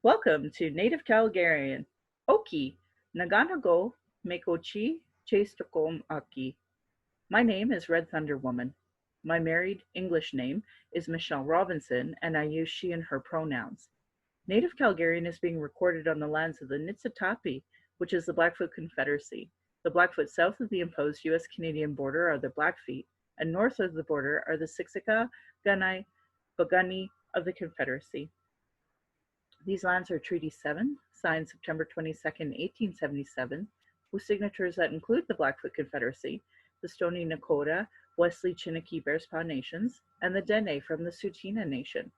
Welcome to Native Calgarian. Oki, Naganago, Mekochi, Chastokom Aki. My name is Red Thunder Woman. My married English name is Michelle Robinson, and I use she and her pronouns. Native Calgarian is being recorded on the lands of the Niitsitapi, which is the Blackfoot Confederacy. The Blackfoot south of the imposed U.S.-Canadian border are the Blackfeet, and north of the border are the Siksika, Gunai, Bagani of the Confederacy. These lands are Treaty 7, signed September 22nd, 1877, with signatures that include the Blackfoot Confederacy, the Stoney Nakoda, Wesley Chiniki Bearspaw Nations, and the Dene from the Tsuut'ina Nation.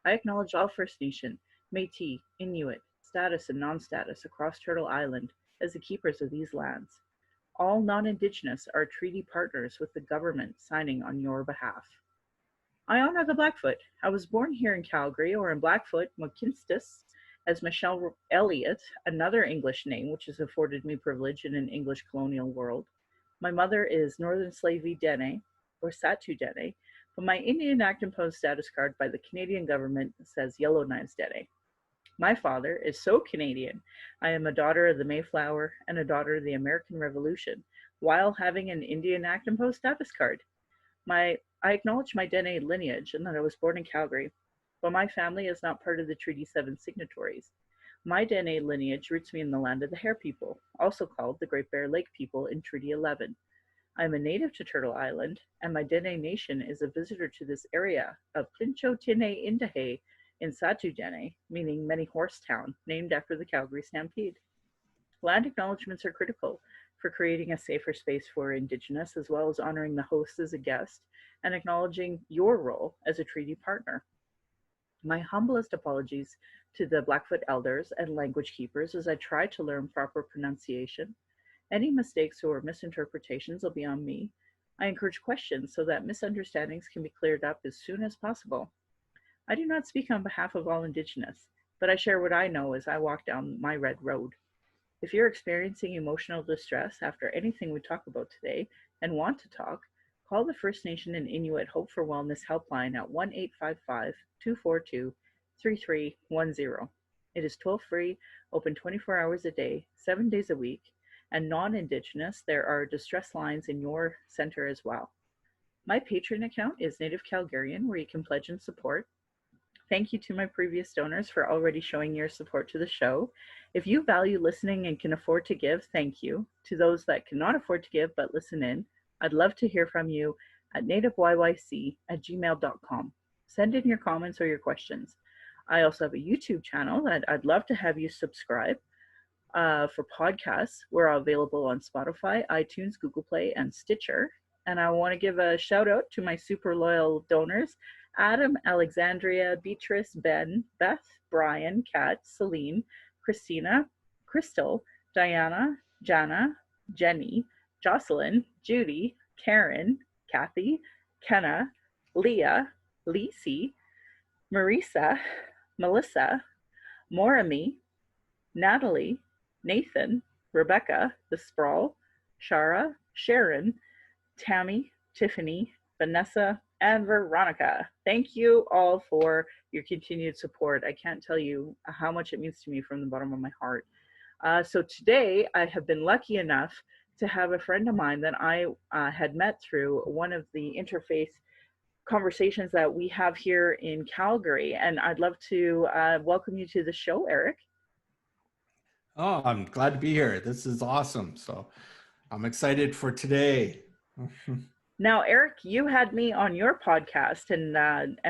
I acknowledge all First Nation, Métis, Inuit, status and non-status across Turtle Island as the keepers of these lands. All non-Indigenous are treaty partners with the government signing on your behalf. I honor the Blackfoot. I was born here in Calgary, or in Blackfoot, Mohkinstsis, as Michelle Elliott, another English name which has afforded me privilege in an English colonial world. My mother is Northern Slavey Dene, or Satu Dene, but my Indian Act imposed status card by the Canadian government says Yellow Knives Dene. My father is so Canadian. I am a daughter of the Mayflower and a daughter of the American Revolution, while having an Indian Act imposed status card. I acknowledge my Dene lineage and that I was born in Calgary, but my family is not part of the Treaty 7 signatories. My Dene lineage roots me in the land of the Hare people, also called the Great Bear Lake people in Treaty 11. I am a native to Turtle Island, and my Dene nation is a visitor to this area of Plincho Tine Indahe in Satu Dene, meaning many horse town, named after the Calgary Stampede. Land acknowledgements are critical for creating a safer space for Indigenous, as well as honoring the host as a guest and acknowledging your role as a treaty partner. My humblest apologies to the Blackfoot elders and language keepers as I try to learn proper pronunciation. Any mistakes or misinterpretations will be on me. I encourage questions so that misunderstandings can be cleared up as soon as possible. I do not speak on behalf of all Indigenous, but I share what I know as I walk down my red road. If you're experiencing emotional distress after anything we talk about today and want to talk, call the First Nation and Inuit Hope for Wellness helpline at 1-855-242-3310. It is toll-free, open 24 hours a day, 7 days a week, and non-Indigenous, there are distress lines in your center as well. My Patreon account is Native Calgarian, where you can pledge and support. Thank you to my previous donors for already showing your support to the show. If you value listening and can afford to give, thank you. To those that cannot afford to give but listen in, I'd love to hear from you at nativeyyc@gmail.com. Send in your comments or your questions. I also have a YouTube channel that I'd love to have you subscribe for podcasts. We're available on Spotify, iTunes, Google Play, and Stitcher. And I want to give a shout out to my super loyal donors, Adam, Alexandria, Beatrice, Ben, Beth, Brian, Kat, Celine, Christina, Crystal, Diana, Jana, Jenny, Jocelyn, Judy, Karen, Kathy, Kenna, Leah, Lisi, Marisa, Melissa, Morami, Natalie, Nathan, Rebecca, The Sprawl, Shara, Sharon, Tammy, Tiffany, Vanessa, and Veronica. Thank you all for your continued support. I can't tell you how much it means to me from the bottom of my heart. So today I have been lucky enough to have a friend of mine that I had met through one of the interfaith conversations that we have here in Calgary. And I'd love to welcome you to the show, Erik. Oh, I'm glad to be here. This is awesome. So I'm excited for today. Now, Erik, you had me on your podcast and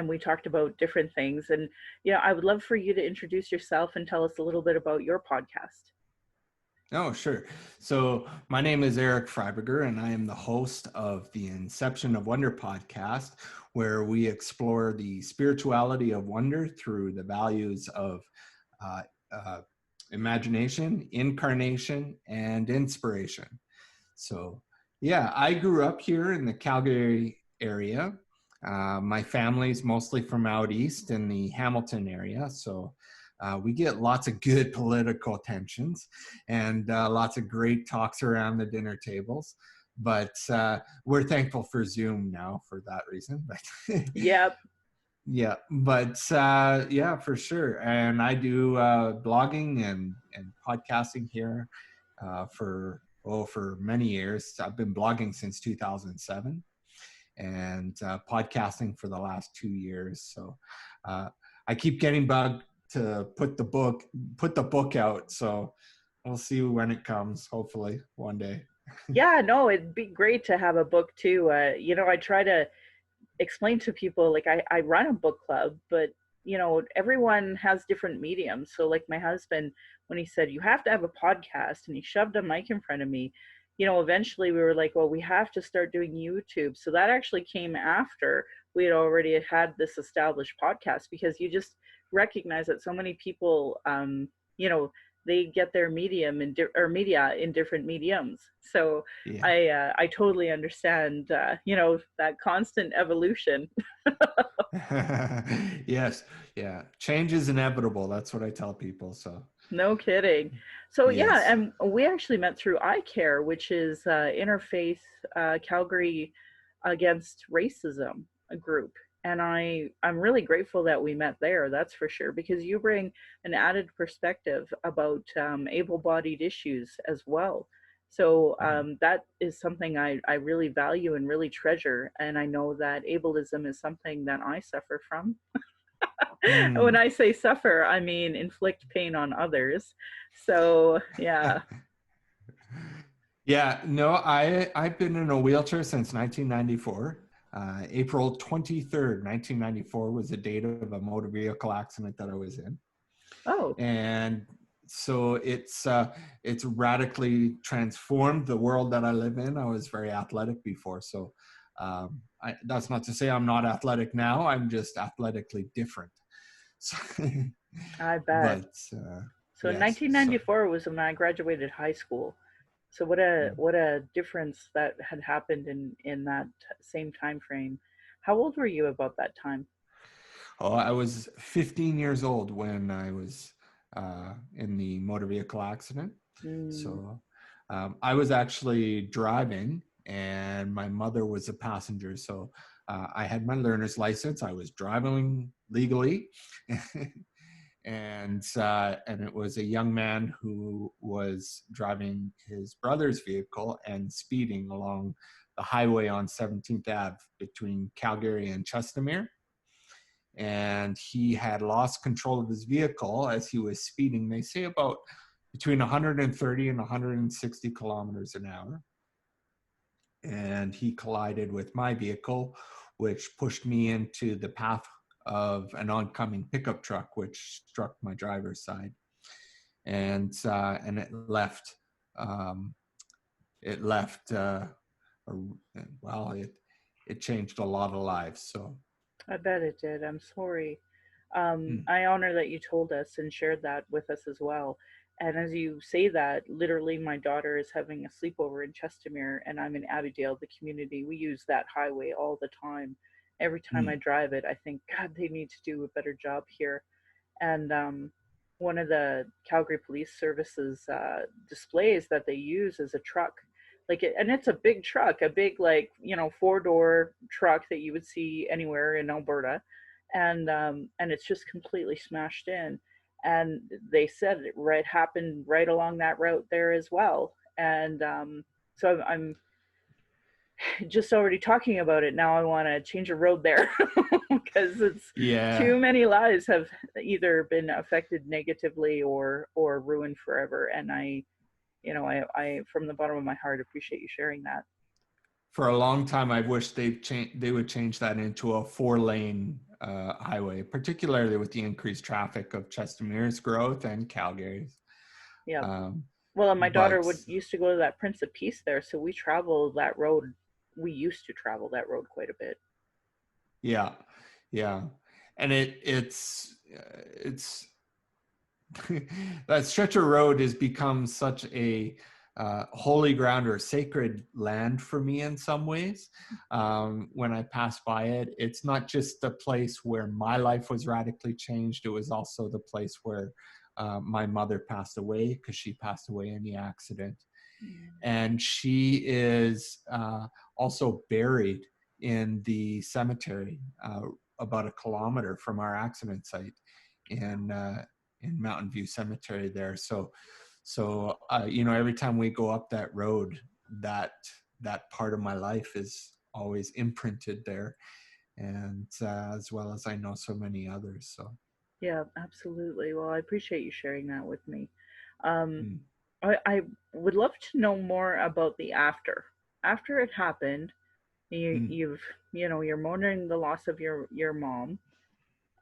we talked about different things. And, I would love for you to introduce yourself and tell us a little bit about your podcast. Oh, sure. So my name is Erik Freiburger, and I am the host of the Inception of Wonder podcast, where we explore the spirituality of wonder through the values of imagination, incarnation, and inspiration. So yeah, I grew up here in the Calgary area. My family's mostly from out east in the Hamilton area. So we get lots of good political tensions and lots of great talks around the dinner tables. But we're thankful for Zoom now for that reason. Yep. Yeah, but yeah, for sure. And I do blogging and podcasting here for many years. I've been blogging since 2007, and podcasting for the last 2 years. So uh, I keep getting bugged to put the book out. So we'll see when it comes. Hopefully one day. Yeah, no, it'd be great to have a book too. I try to explain to people, like, I run a book club, but everyone has different mediums. So like my husband, when he said you have to have a podcast and he shoved a mic in front of me, eventually we were like, well, we have to start doing YouTube. So that actually came after we had already had this established podcast, because you just recognize that so many people, you know they get their medium or media in different mediums. So Yeah. I totally understand, that constant evolution. Yes. Yeah. Change is inevitable. That's what I tell people. So No kidding. So yeah, yes. and we actually met through iCare, which is Interfaith Calgary Against Racism, a group. And I'm really grateful that we met there, that's for sure, because you bring an added perspective about able-bodied issues as well. So Mhm. that is something I really value and really treasure. And I know that ableism is something that I suffer from. When Mm. I say suffer, I mean inflict pain on others. So, yeah. Yeah, no, I've been in a wheelchair since 1994. April 23rd, 1994 was the date of a motor vehicle accident that I was in. Oh, And so it's radically transformed the world that I live in. I was very athletic before, so that's not to say I'm not athletic now. I'm just athletically different. So, I bet. but So yes, so 1994 was when I graduated high school. So what a difference that had happened in that same time frame. How old were you about that time? oh, I was 15 years old when I was in the motor vehicle accident. Mm. So I was actually driving, and my mother was a passenger. So I had my learner's license. I was driving legally, and it was a young man who was driving his brother's vehicle and speeding along the highway on 17th Ave between Calgary and Chestermere, and he had lost control of his vehicle as he was speeding. They say about between 130 and 160 kilometers an hour. And he collided with my vehicle, which pushed me into the path of an oncoming pickup truck, which struck my driver's side. And it left, um, it left, a, well, it changed a lot of lives. So, I bet it did. I'm sorry. mm, I honor that you told us and shared that with us as well. And as you say that, literally, my daughter is having a sleepover in Chestermere, and I'm in Abbeydale, the community. We use that highway all the time. Every time I mm, drive it, I think, God, they need to do a better job here. And one of the Calgary Police Services displays that they use is a truck, and it's a big truck, a big, like, four-door truck that you would see anywhere in Alberta, and it's just completely smashed in. And they said it happened right along that route there as well. And so I'm just already talking about it now. I want to change a road there because it's yeah. too many lives have either been affected negatively or ruined forever. And I from the bottom of my heart appreciate you sharing that. For a long time, I wish they would change that into a 4-lane highway, particularly with the increased traffic of Chestermere's growth and Calgary's. Yeah. Um, Well, and my daughter but would used to go to that Prince of Peace there, so we travel that road. We used to travel that road quite a bit. yeah, yeah, and it's that stretch of road has become such a holy ground or sacred land for me in some ways. When I pass by it, it's not just the place where my life was radically changed, it was also the place where my mother passed away, because she passed away in the accident. Mm. And she is also buried in the cemetery about a kilometer from our accident site in Mountain View Cemetery there. So you know, every time we go up that road, that part of my life is always imprinted there, and as well as I know so many others. So Yeah, absolutely. Well, I appreciate you sharing that with me. Um, mm, I would love to know more about the after. After it happened, mm, you've, you're mourning the loss of your mom,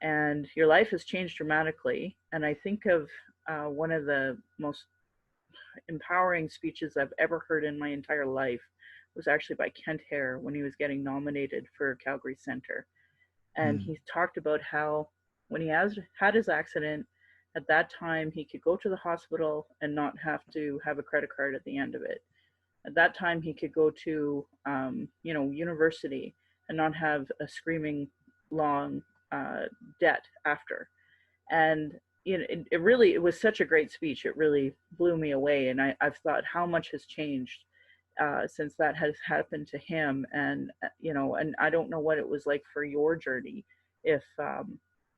and your life has changed dramatically. And I think of one of the most empowering speeches I've ever heard in my entire life was actually by Kent Hare when he was getting nominated for Calgary Centre. And mm, he talked about how when he has had his accident, at that time he could go to the hospital and not have to have a credit card at the end of it. At that time he could go to university and not have a screaming long debt after. And it was such a great speech. It really blew me away, and I've thought how much has changed since that has happened to him. And and I don't know what it was like for your journey, if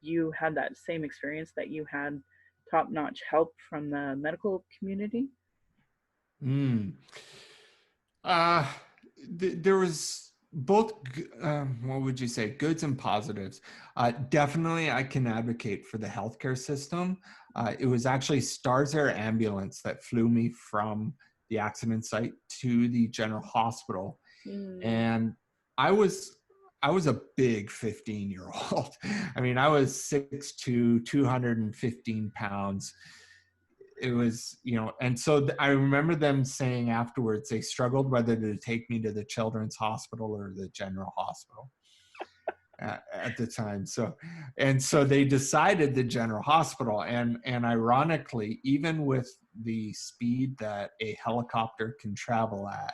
you had that same experience, that you had top-notch help from the medical community. mm. Uh, there was both, what would you say, goods and positives. Definitely, I can advocate for the healthcare system. It was actually Stars Air ambulance that flew me from the accident site to the general hospital, Mm. and I was I was a big 15-year-old. I mean, I was 6'2", 215 pounds. It was, you know, and so I remember them saying afterwards they struggled whether to take me to the children's hospital or the general hospital at the time. So they decided the general hospital, and ironically, even with the speed that a helicopter can travel at,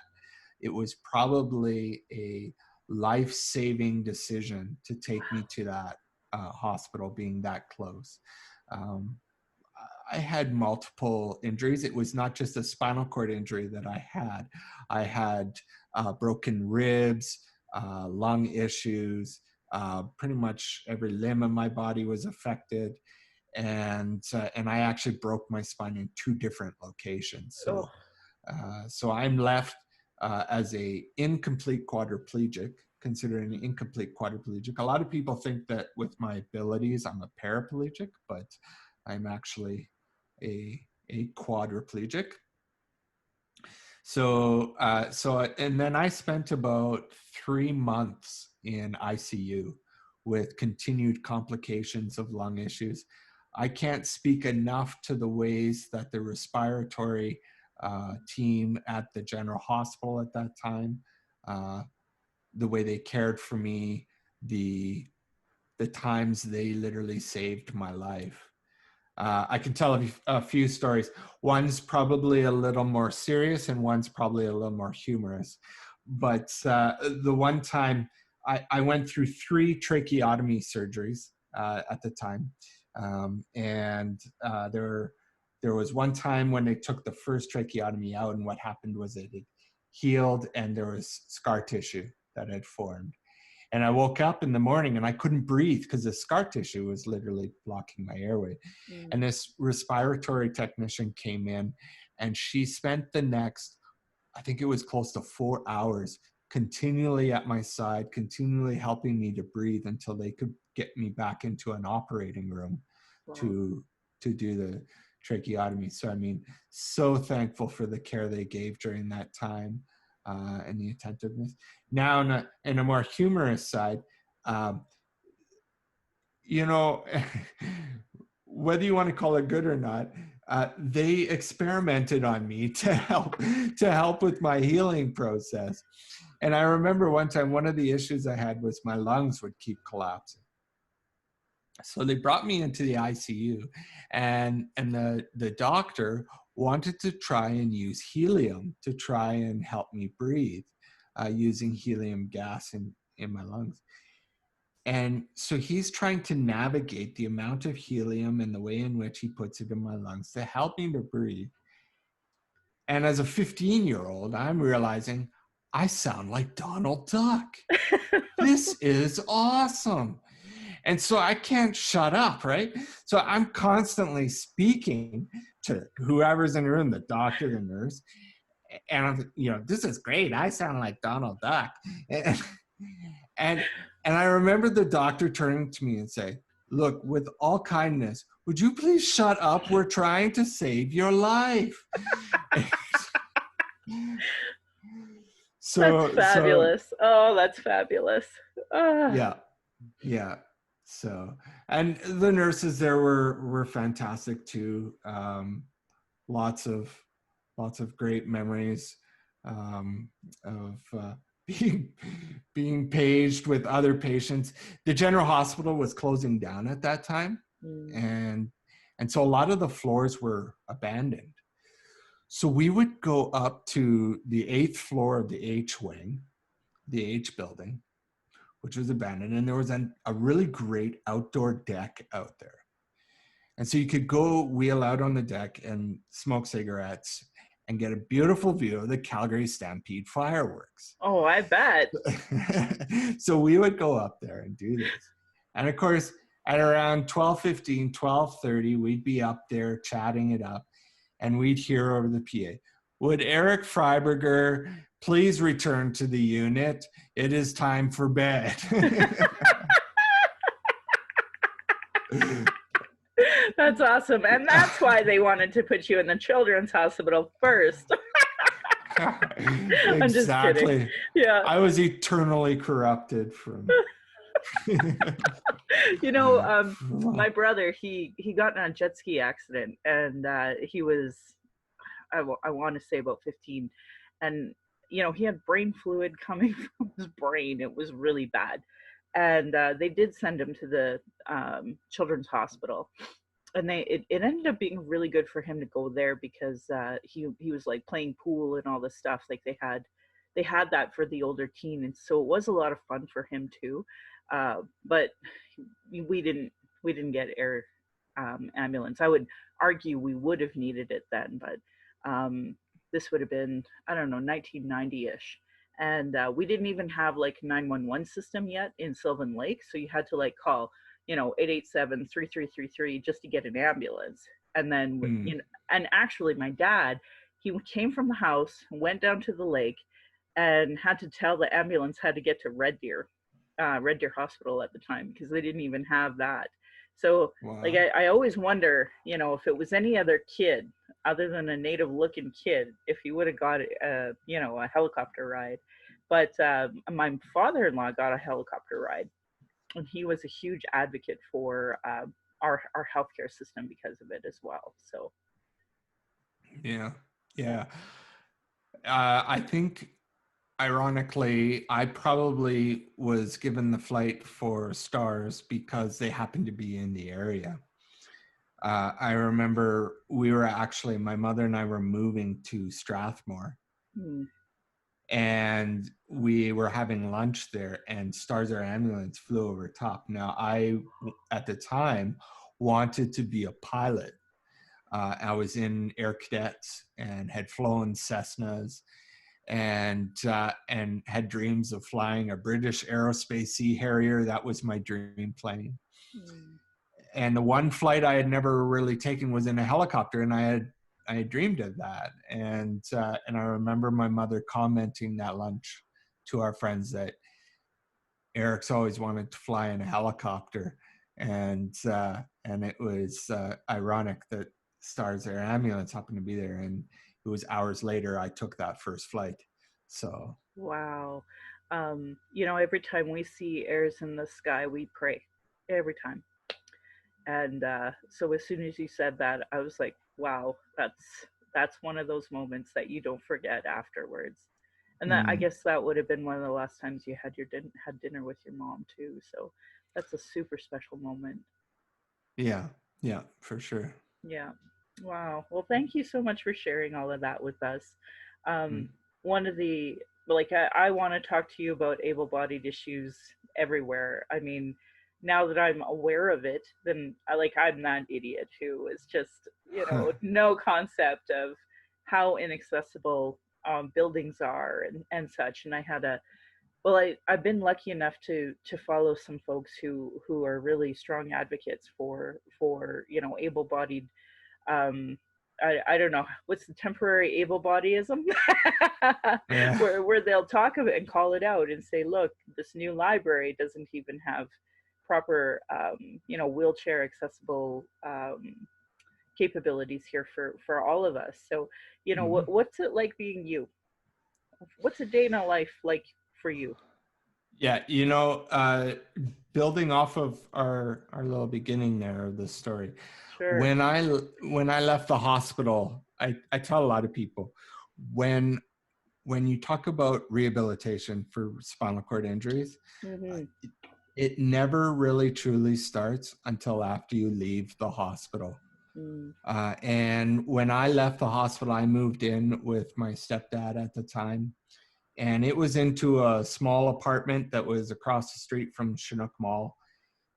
it was probably a life-saving decision to take me to that hospital, being that close. Um, I had multiple injuries. It was not just a spinal cord injury that I had. I had broken ribs, lung issues. Pretty much every limb of my body was affected, and I actually broke my spine in 2 different locations. Oh. So I'm left as a incomplete quadriplegic, considered an incomplete quadriplegic. A lot of people think that with my abilities, I'm a paraplegic, but I'm actually a quadriplegic. And then I spent about 3 months in ICU with continued complications of lung issues. I can't speak enough to the ways that the respiratory team at the general hospital at that time, uh, the way they cared for me, the times they literally saved my life. I can tell a few stories. One's probably a little more serious and one's probably a little more humorous. But the one time I went through 3 tracheotomy surgeries at the time. There was one time when they took the first tracheotomy out, and what happened was it had healed and there was scar tissue that had formed. And I woke up in the morning and I couldn't breathe because the scar tissue was literally blocking my airway. Mm. And this respiratory technician came in, and she spent the next, I think it was close to 4 hours, continually at my side, continually helping me to breathe until they could get me back into an operating room Wow. to do the tracheotomy. So I mean, so thankful for the care they gave during that time, and the attentiveness. Now, in a more humorous side, um, you know, whether you want to call it good or not, they experimented on me to help with my healing process. And I remember one time, one of the issues I had was my lungs would keep collapsing. So they brought me into the ICU, and the doctor wanted to try and use helium to try and help me breathe, using helium gas in my lungs. And so he's trying to navigate the amount of helium and the way in which he puts it in my lungs to help me to breathe. And as a 15-year-old, I'm realizing I sound like Donald Duck. This is awesome. And so I can't shut up, right? So I'm constantly speaking to whoever's in the room, the doctor, the nurse. And I'm, this is great. I sound like Donald Duck. And, and, and I remember the doctor turning to me and say, look, with all kindness, would you please shut up? We're trying to save your life. That's fabulous. Oh, that's fabulous. Yeah. So, and the nurses there were fantastic too. Lots of great memories of being paged with other patients. The general hospital was closing down at that time, and so a lot of the floors were abandoned. So we would go up to the 8th floor of the H wing, the H building, which was abandoned, and there was a really great outdoor deck out there. And so you could go wheel out on the deck and smoke cigarettes and get a beautiful view of the Calgary Stampede fireworks. Oh, I bet. So we would go up there and do this. And of course, at around 12:15, 12:30, we'd be up there chatting it up, and we'd hear over the PA, would Erik Freiburger please return to the unit? It is time for bed. That's awesome. And that's why they wanted to put you in the children's hospital first. Exactly. I'm just kidding. Yeah. I was eternally corrupted from. My brother, he got in a jet ski accident, and he was, I want to say about 15. And, he had brain fluid coming from his brain. It was really bad. And they did send him to the children's hospital. And it ended up being really good for him to go there because he was like playing pool and all this stuff. Like they had that for the older teen, and so it was a lot of fun for him too. But we didn't get air ambulance. I would argue we would have needed it then, but this would have been, I don't know, 1990-ish. And we didn't even have like 911 system yet in Sylvan Lake, so you had to like call 887-3333 just to get an ambulance. And then and actually my dad, he came from the house, went down to the lake, and had to tell the ambulance how to get to Red Deer Hospital at the time, because they didn't even have that. So wow. Like I always wonder, if it was any other kid other than a native looking kid, if he would have got a helicopter ride. But my father-in-law got a helicopter ride, and he was a huge advocate for our healthcare system because of it as well. So yeah. I think ironically, I probably was given the flight for Stars because they happened to be in the area. I remember my mother and I were moving to Strathmore. And we were having lunch there, and Stars Air Ambulance flew over top. Now, I, at the time, wanted to be a pilot. I was in Air Cadets and had flown Cessnas and had dreams of flying a British Aerospace Sea Harrier. That was my dream plane. And the one flight I had never really taken was in a helicopter, and I had dreamed of that. And I remember my mother commenting that lunch to our friends that Erik's always wanted to fly in a helicopter. And it was ironic that Stars Air Ambulance happened to be there. And it was hours later I took that first flight. So. Wow. Every time we see airs in the sky, we pray. Every time. And so as soon as you said that, I was like, wow, that's one of those moments that you don't forget afterwards. And that I guess that would have been one of the last times you had dinner with your mom too. So that's a super special moment. Yeah, for sure. Yeah. Wow. Well, thank you so much for sharing all of that with us. One of the, I want to talk to you about able-bodied issues everywhere. I mean, now that I'm aware of it, then I'm that idiot who is just, no concept of how inaccessible buildings are and such. And I had Well, I've been lucky enough to follow some folks who are really strong advocates for able-bodied. um I don't know what's the temporary able-bodyism, Yeah. where they'll talk of it and call it out and say, look, this new library doesn't even have proper wheelchair accessible capabilities here for all of us. So Mhm. what's it like being you? What's a day in a life like for you? Yeah, building off of our little beginning there of the story, Sure. when I left the hospital, I tell a lot of people, when when you talk about rehabilitation for spinal cord injuries, uh, Mm-hmm. it never really truly starts until after you leave the hospital. Mm. And when I left the hospital, I moved in with my stepdad at the time, and it was into a small apartment that was across the street from Chinook Mall.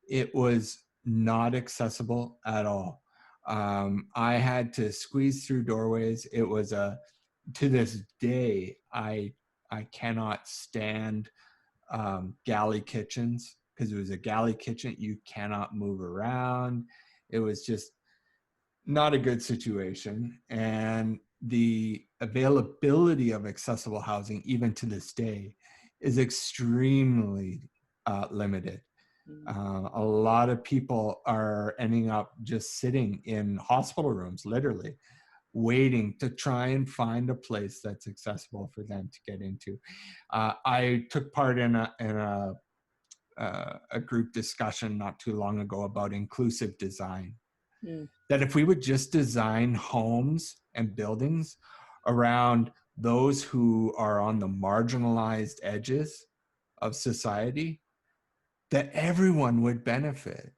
It was not accessible at all. I had to squeeze through doorways. It was to this day, I cannot stand galley kitchens, because it was a galley kitchen. You cannot move around. It was just not a good situation. And the availability of accessible housing, even to this day, is extremely limited. Mm. A lot of people are ending up just sitting in hospital rooms, literally, waiting to try and find a place that's accessible for them to get into. I took part in a group discussion not too long ago about inclusive design. Mm. That if we would just design homes and buildings around those who are on the marginalized edges of society, that everyone would benefit.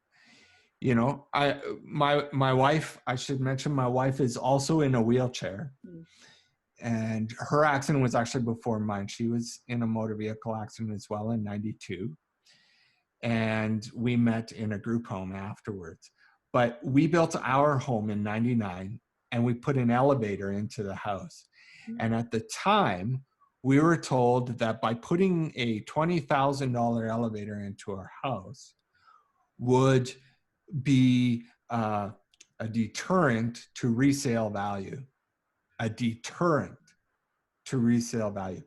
My wife, I should mention, my wife is also in a wheelchair, Mm. and her accident was actually before mine. She was in a motor vehicle accident as well in 92, and we met in a group home afterwards. But we built our home in 99, and we put an elevator into the house. Mm. And at the time, we were told that by putting a $20,000 elevator into our house would be a deterrent to resale value, a deterrent to resale value.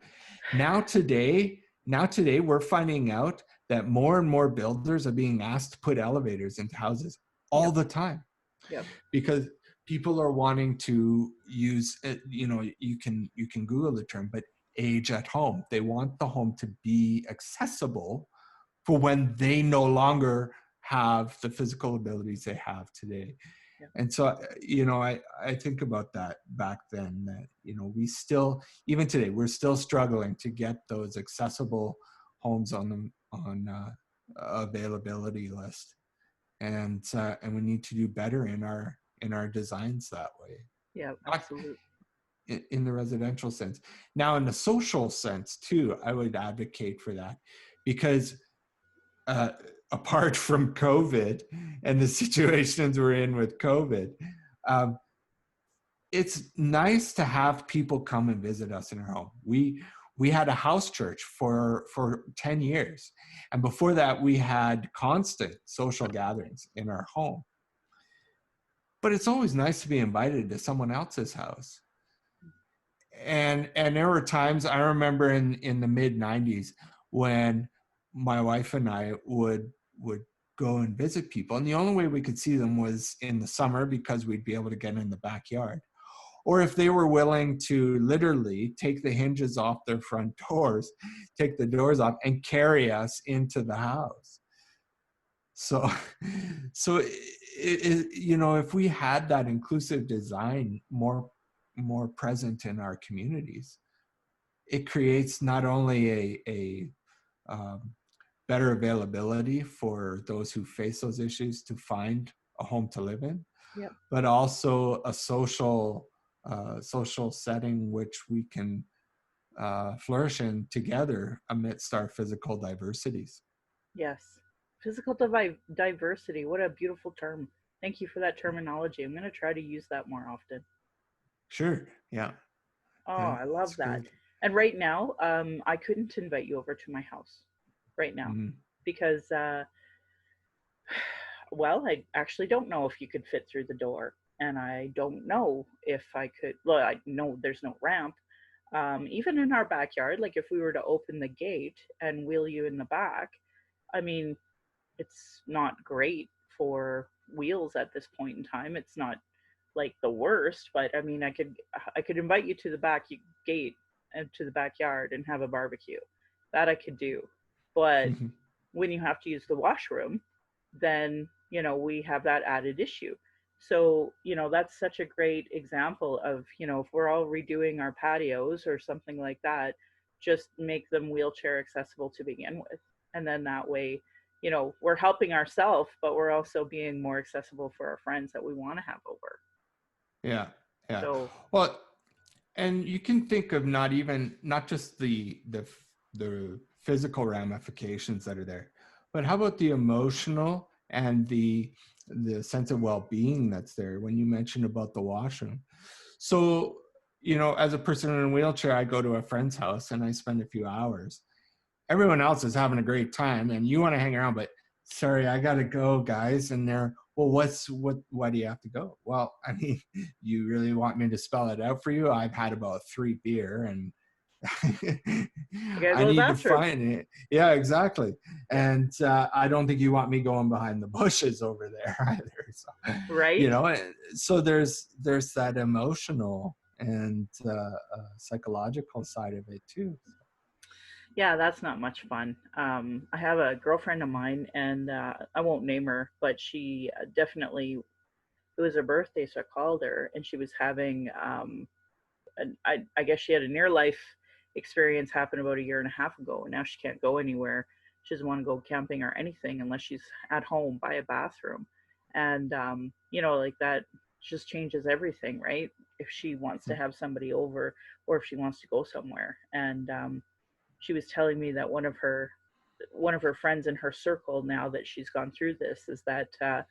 Now today, we're finding out that more and more builders are being asked to put elevators into houses all Yep. the time, Yep. because people are wanting to use it. You can Google the term, but age at home. They want the home to be accessible for when they no longer have the physical abilities they have today. Yep. And so, I think about that back then, that, we still, even today, we're still struggling to get those accessible homes on the on availability list. And we need to do better in our designs that way. Yep. Not Absolutely. in the residential sense. Now, in the social sense too, I would advocate for that, because uh, apart from COVID and the situations we're in with COVID, um, it's nice to have people come and visit us in our home. We had a house church for 10 years, and before that we had constant social gatherings in our home. But it's always nice to be invited to someone else's house. And there were times, I remember in the mid 90s, when my wife and I would go and visit people, and the only way we could see them was in the summer, because we'd be able to get in the backyard, or if they were willing to literally take the hinges off their front doors, take the doors off, and carry us into the house. So, so if we had that inclusive design more present in our communities, it creates not only a better availability for those who face those issues to find a home to live in, Yep. but also a social setting which we can flourish in together amidst our physical diversities. Yes. Physical diversity. What a beautiful term. Thank you for that terminology. I'm going to try to use that more often. Sure. Yeah. Oh, Yeah. I love It's that. great. And right now, I couldn't invite you over to my house right now Mm-hmm. because, well, I actually don't know if you could fit through the door. And I don't know if I could. Well, I know there's no ramp. Even in our backyard, like if we were to open the gate and wheel you in the back, I mean, it's not great for wheels at this point in time. It's not like the worst, but I mean, I could invite you to the back gate and to the backyard and have a barbecue. That I could do. But when you have to use the washroom, then, we have that added issue. So, that's such a great example of, if we're all redoing our patios or something like that, just make them wheelchair accessible to begin with. And then that way, we're helping ourselves, but we're also being more accessible for our friends that we want to have over. Yeah, yeah. So, Well, and you can think of not just the physical ramifications that are there, but how about the emotional and the sense of well-being that's there when you mentioned about the washroom. So, as a person in a wheelchair, I go to a friend's house and I spend a few hours. Everyone else is having a great time and you want to hang around, but sorry, I gotta go, guys. And they're, well, why do you have to go? Well, I mean, you really want me to spell it out for you? I've had about 3 beer and I gotta I go to the need to bathroom. find it. Yeah, exactly. Yeah. And I don't think you want me going behind the bushes over there either. So, Right? so there's that emotional and psychological side of it too. Yeah, that's not much fun. I have a girlfriend of mine, and I won't name her, but she definitely, it was her birthday, so I called her, and she was having, I guess she had a near life experience happen about a year and a half ago, and now she can't go anywhere. She doesn't want to go camping or anything unless she's at home by a bathroom. And, like that just changes everything, right? If she wants to have somebody over or if she wants to go somewhere. And, she was telling me that one of her friends in her circle, now that she's gone through this, is that the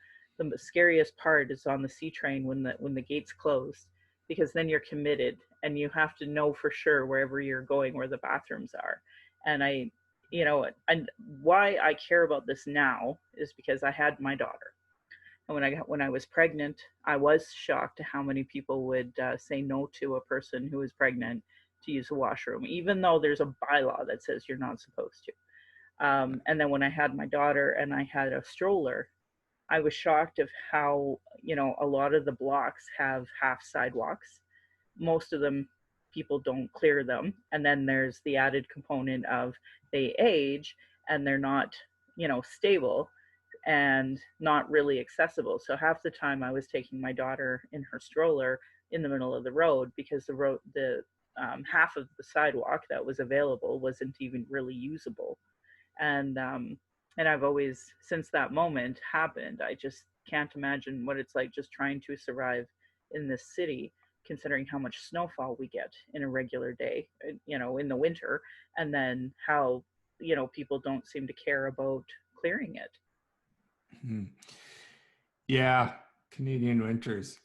scariest part is on the C train when the gates closed, because then you're committed and you have to know for sure wherever you're going where the bathrooms are. And and why I care about this now is because I had my daughter, and when I was pregnant, I was shocked at how many people would say no to a person who is pregnant to use a washroom, even though there's a bylaw that says you're not supposed to. And then when I had my daughter and I had a stroller, I was shocked of how, a lot of the blocks have half sidewalks. Most of them, people don't clear them. And then there's the added component of they age and they're not, stable and not really accessible. So half the time I was taking my daughter in her stroller in the middle of the road because the half of the sidewalk that was available wasn't even really usable. And I've always, since that moment happened, I just can't imagine what it's like just trying to survive in this city, considering how much snowfall we get in a regular day, in the winter, and then how, people don't seem to care about clearing it. Hmm. Yeah, Canadian winters.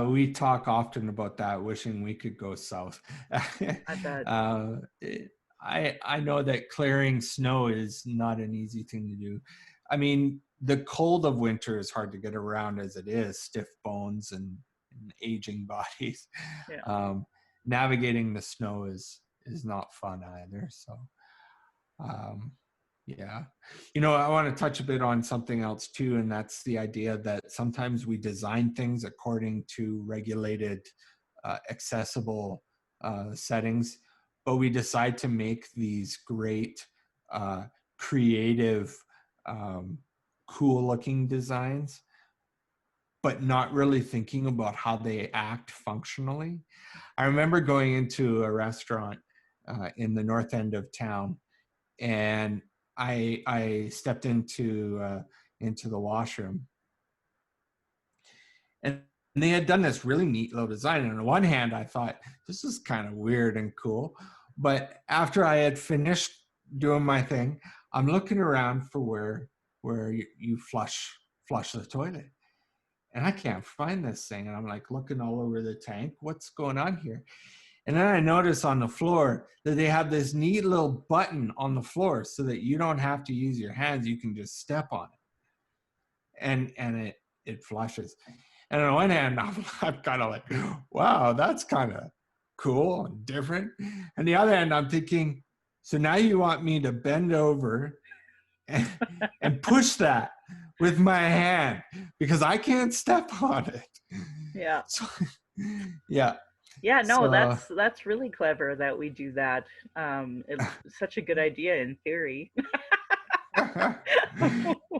We talk often about that, wishing we could go south. I bet. uh, I know that clearing snow is not an easy thing to do. I mean, the cold of winter is hard to get around as it is, stiff bones and aging bodies. Yeah. Um, Navigating the snow is not fun either. So. Um, yeah. I want to touch a bit on something else too, and that's the idea that sometimes we design things according to regulated, accessible settings, but we decide to make these great, creative, um, cool looking designs, but not really thinking about how they act functionally. I remember going into a restaurant in the north end of town, and I stepped into the washroom, and they had done this really neat little design. And on one hand, I thought this is kind of weird and cool, but after I had finished doing my thing, I'm looking around for where you flush the toilet, and I can't find this thing. And I'm like looking all over the tank. What's going on here? And then I noticed on the floor that they have this neat little button on the floor so that you don't have to use your hands. You can just step on it, and it flushes. And on one hand, I'm kind of like, wow, that's kind of cool and different. And the other hand, I'm thinking, so now you want me to bend over and push that with my hand because I can't step on it. Yeah. So, yeah. Yeah, no, So that's really clever that we do that. It's such a good idea in theory.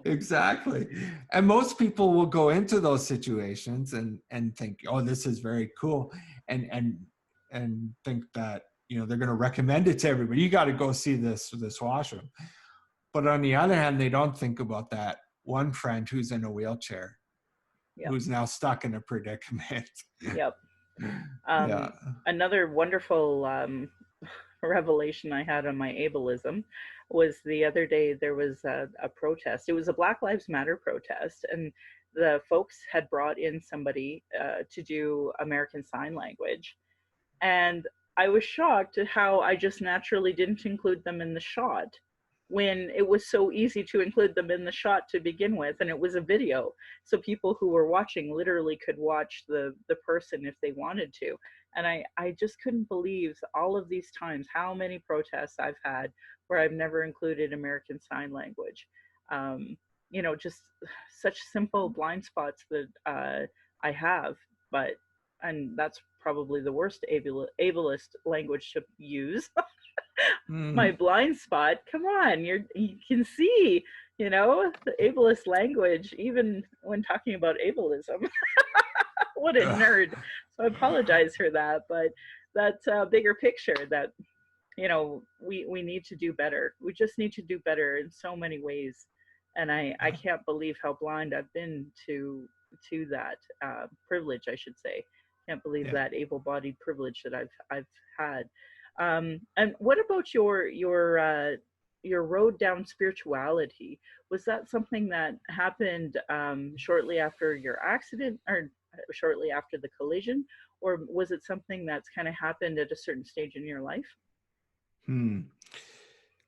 exactly. And most people will go into those situations and think, oh, this is very cool, and think that, you know, they're going to recommend it to everybody. You got to go see this washroom. But on the other hand, they don't think about that one friend who's in a wheelchair, Yep. who's now stuck in a predicament. Yep. Yeah. Another wonderful revelation I had on my ableism was the other day there was a protest. It was a Black Lives Matter protest, and the folks had brought in somebody to do American Sign Language. And I was shocked at how I just naturally didn't include them in the shot when it was so easy to include them in the shot to begin with, and it was a video, so people who were watching literally could watch the person if they wanted to. And I just couldn't believe all of these times how many protests I've had where I've never included American Sign Language. You know, just such simple blind spots that I have, but and that's probably the worst ableist language to use. My Mm. blind spot. Come on, you can see, you know, the ableist language, even when talking about ableism. What a nerd. So I apologize for that, but that's a bigger picture that, you know, we need to do better. We just need to do better in so many ways. And I can't believe how blind I've been to that privilege, I should say. Can't believe Yeah. that able-bodied privilege that I've had. And what about your road down spirituality? Was that something that happened shortly after your accident, or shortly after the collision, or was it something that's kind of happened at a certain stage in your life? Hmm.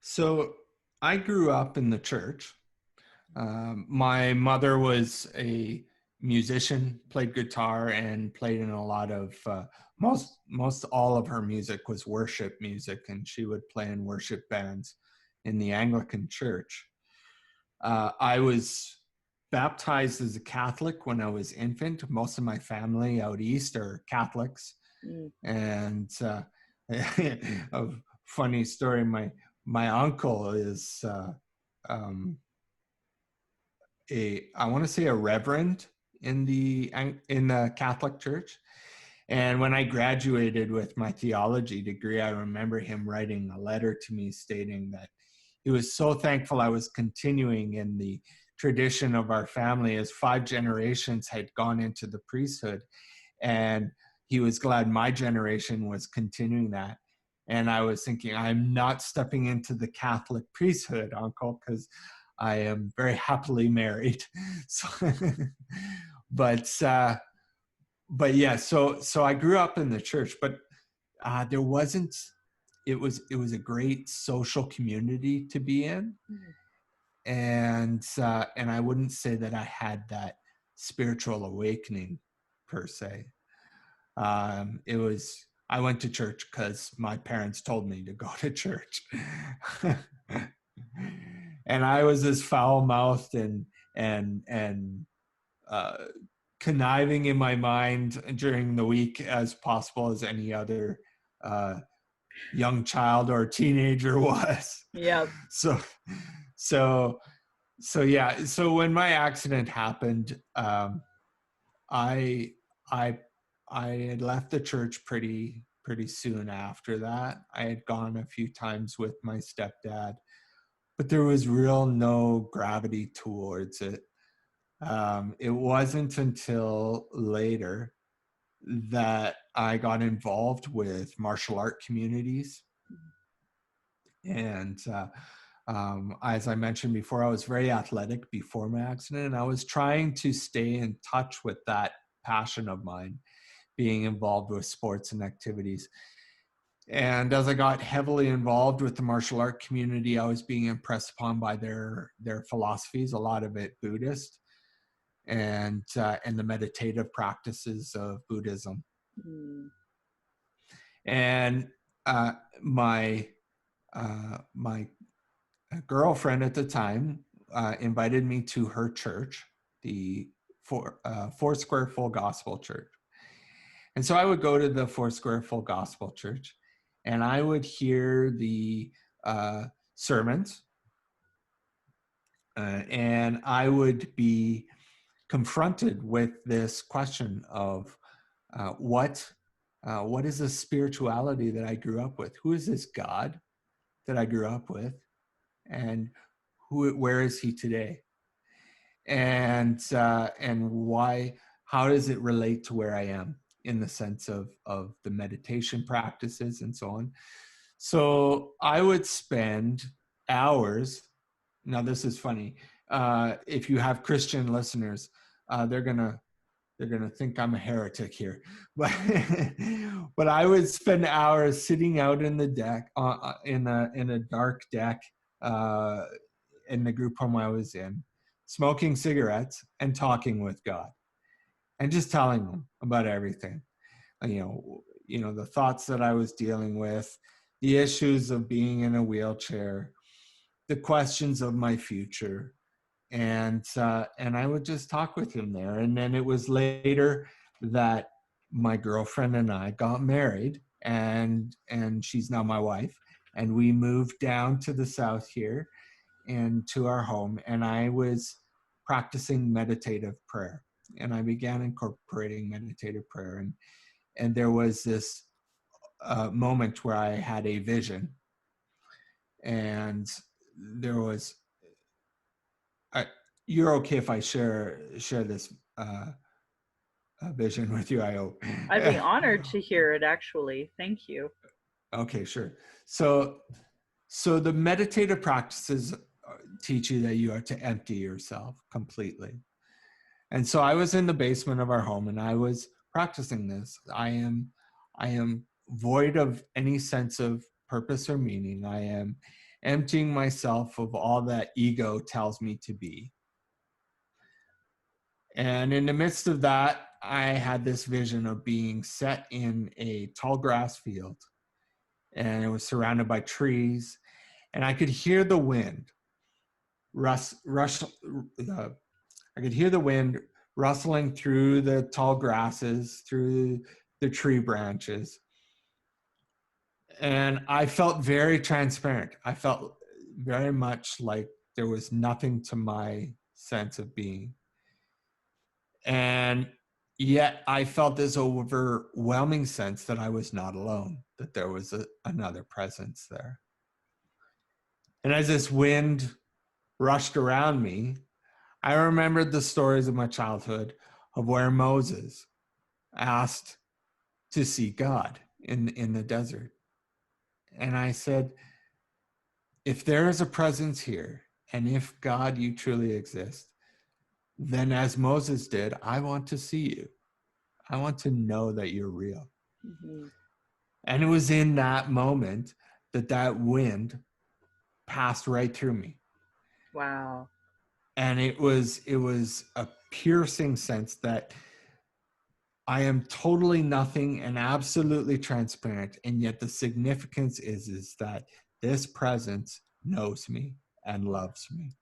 So I grew up in the church. My mother was a musician, played guitar, and played in a lot of most all of her music was worship music, and she would play in worship bands in the Anglican Church. I was baptized as a Catholic when I was infant. Most of my family out east are Catholics, Mm. and a funny story. My uncle is. Um, I want to say a reverend in the Catholic Church. And when I graduated with my theology degree, I remember him writing a letter to me stating that he was so thankful I was continuing in the tradition of our family, as 5 generations had gone into the priesthood, and he was glad my generation was continuing that. And I was thinking, I'm not stepping into the Catholic priesthood, Uncle, because I am very happily married. So, but yeah, so I grew up in the church, but there wasn't. It was a great social community to be in, Mm. and I wouldn't say that I had that spiritual awakening per se. It was, I went to church because my parents told me to go to church. And I was as foul-mouthed and uh, conniving in my mind during the week as possible as any other uh, young child or teenager was. Yeah. So, so, so yeah. So when my accident happened, I I I had left the church pretty soon after that. I had gone a few times with my stepdad, but there was real no gravity towards it. It wasn't until later that I got involved with martial art communities. And as I mentioned before, I was very athletic before my accident. And I was trying to stay in touch with that passion of mine, being involved with sports and activities. And as I got heavily involved with the martial art community, I was being impressed upon by their philosophies, a lot of it Buddhist, and the meditative practices of Buddhism. Mm. And uh, my my girlfriend at the time invited me to her church, the Four Square Full Gospel Church. And so I would go to the Four Square Full Gospel Church, and I would hear the sermons, and I would be confronted with this question of what is the spirituality that I grew up with? Who is this God that I grew up with, and where is he today? And why? How does it relate to where I am in the sense of the meditation practices and so on? So I would spend hours. Now this is funny. If you have Christian listeners, they're gonna think I'm a heretic here, but but I would spend hours sitting out in the deck, in a dark deck, in the group home I was in, smoking cigarettes and talking with God, and just telling him about everything. The thoughts that I was dealing with, the issues of being in a wheelchair, the questions of my future, and I would just talk with him there. And then it was later that my girlfriend and I got married, and she's now my wife, and we moved down to the south here and to our home, and I was practicing meditative prayer, and I began incorporating meditative prayer, and there was this moment where I had a vision, and there was you're okay if I share this vision with you, I hope. I'd be honored to hear it, actually. Thank you. Okay, sure. So the meditative practices teach you that you are to empty yourself completely. And so I was in the basement of our home, and I was practicing this. I am void of any sense of purpose or meaning. I am emptying myself of all that ego tells me to be. And in the midst of that, I had this vision of being set in a tall grass field, and it was surrounded by trees, and I could hear the wind I could hear the wind rustling through the tall grasses, through the tree branches. And I felt very transparent. I felt very much like there was nothing to my sense of being. And yet I felt this overwhelming sense that I was not alone, that there was another presence there. And as this wind rushed around me, I remembered the stories of my childhood of where Moses asked to see God in the desert. And I said, if there is a presence here, and if God, you truly exist, then as Moses did, I want to see you. I want to know that you're real. Mm-hmm. And it was in that moment that wind passed right through me. Wow. And it was a piercing sense that I am totally nothing and absolutely transparent. And yet the significance is that this presence knows me and loves me.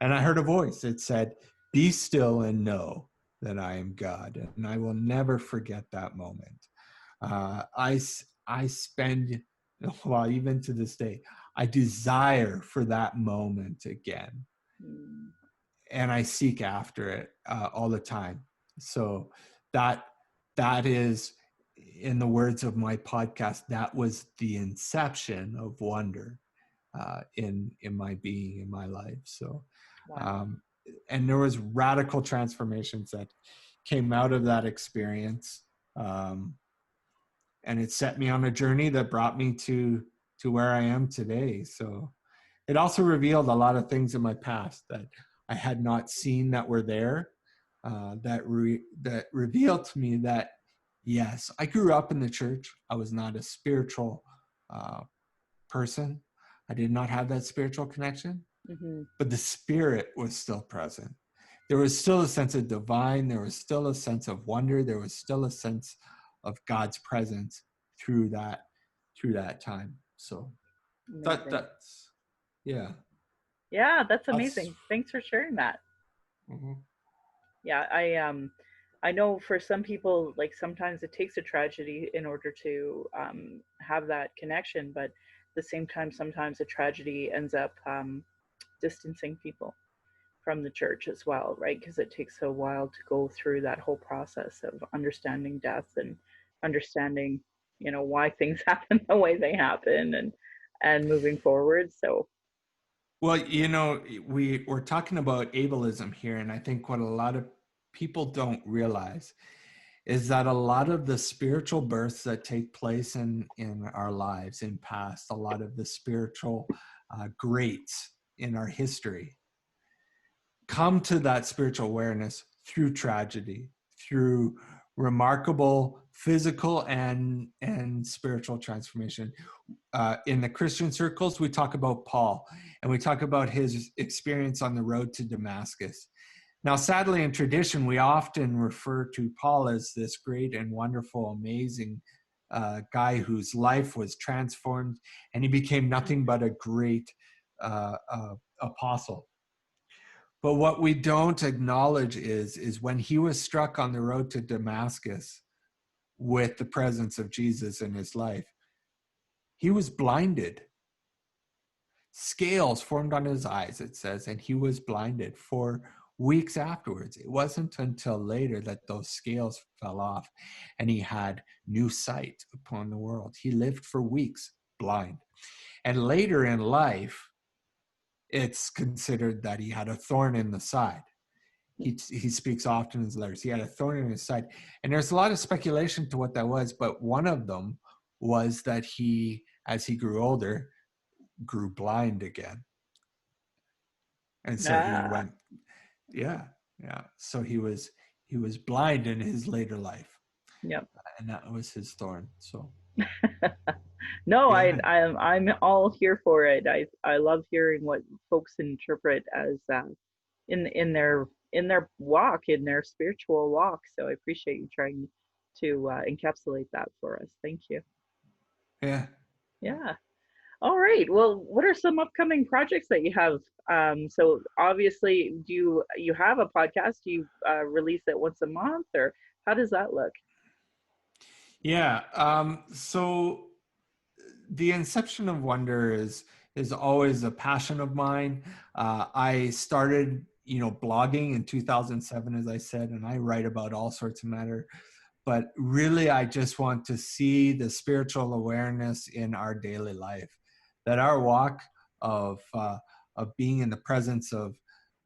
And I heard a voice. It said, be still and know that I am God. And I will never forget that moment. I spend, well, even to this day, I desire for that moment again. Mm. And I seek after it all the time. So that is, in the words of my podcast, that was the inception of wonder in my being, in my life. So, Wow. and there was radical transformations that came out of that experience, and it set me on a journey that brought me to where I am today. So it also revealed a lot of things in my past that I had not seen that were there, that revealed to me that Yes, I grew up in the church. I was not a spiritual uh, person. I did not have that spiritual connection, Mm-hmm. but the spirit was still present. There was still a sense of divine. There was still a sense of wonder. There was still a sense of God's presence through that time. So Amazing. that's yeah. Yeah, that's That's amazing. Thanks for sharing that. mhm. Yeah, I know for some people, like sometimes it takes a tragedy in order to have that connection, but at the same time, sometimes a tragedy ends up distancing people from the church as well, right? Because it takes a while to go through that whole process of understanding death and understanding, why things happen the way they happen and moving forward. So, Well, we're talking about ableism here, and I think what a lot of people don't realize is that a lot of the spiritual births that take place in our lives in past, a lot of the spiritual greats in our history come to that spiritual awareness through tragedy, through remarkable physical and spiritual transformation. In the Christian circles, we talk about Paul, and we talk about his experience on the road to Damascus. Now, sadly, in tradition, we often refer to Paul as this great and wonderful, amazing guy whose life was transformed, and he became nothing but a great apostle. But what we don't acknowledge is when he was struck on the road to Damascus with the presence of Jesus in his life, he was blinded. Scales formed on his eyes, it says, and he was blinded for weeks afterwards. It wasn't until later that those scales fell off and he had new sight upon the world. He lived for weeks blind. And later in life, it's considered that he had a thorn in the side. He speaks often in his letters. He had a thorn in his side. And there's a lot of speculation to what that was, but one of them was that he, as he grew older, grew blind again. And so he ah, went, yeah, yeah. So he was blind in his later life, yep. and that was his thorn. So No, yeah, I'm all here for it. I love hearing what folks interpret as in their walk, in their spiritual walk. So I appreciate you trying to encapsulate that for us. Thank you. yeah. Yeah. All right. Well, what are some upcoming projects that you have? So obviously, do you have a podcast? Do you release it once a month, or how does that look? Yeah. So the Inception of Wonder is always a passion of mine. I started, blogging in 2007, as I said, and I write about all sorts of matter. But really, I just want to see the spiritual awareness in our daily life, that our walk of being in the presence of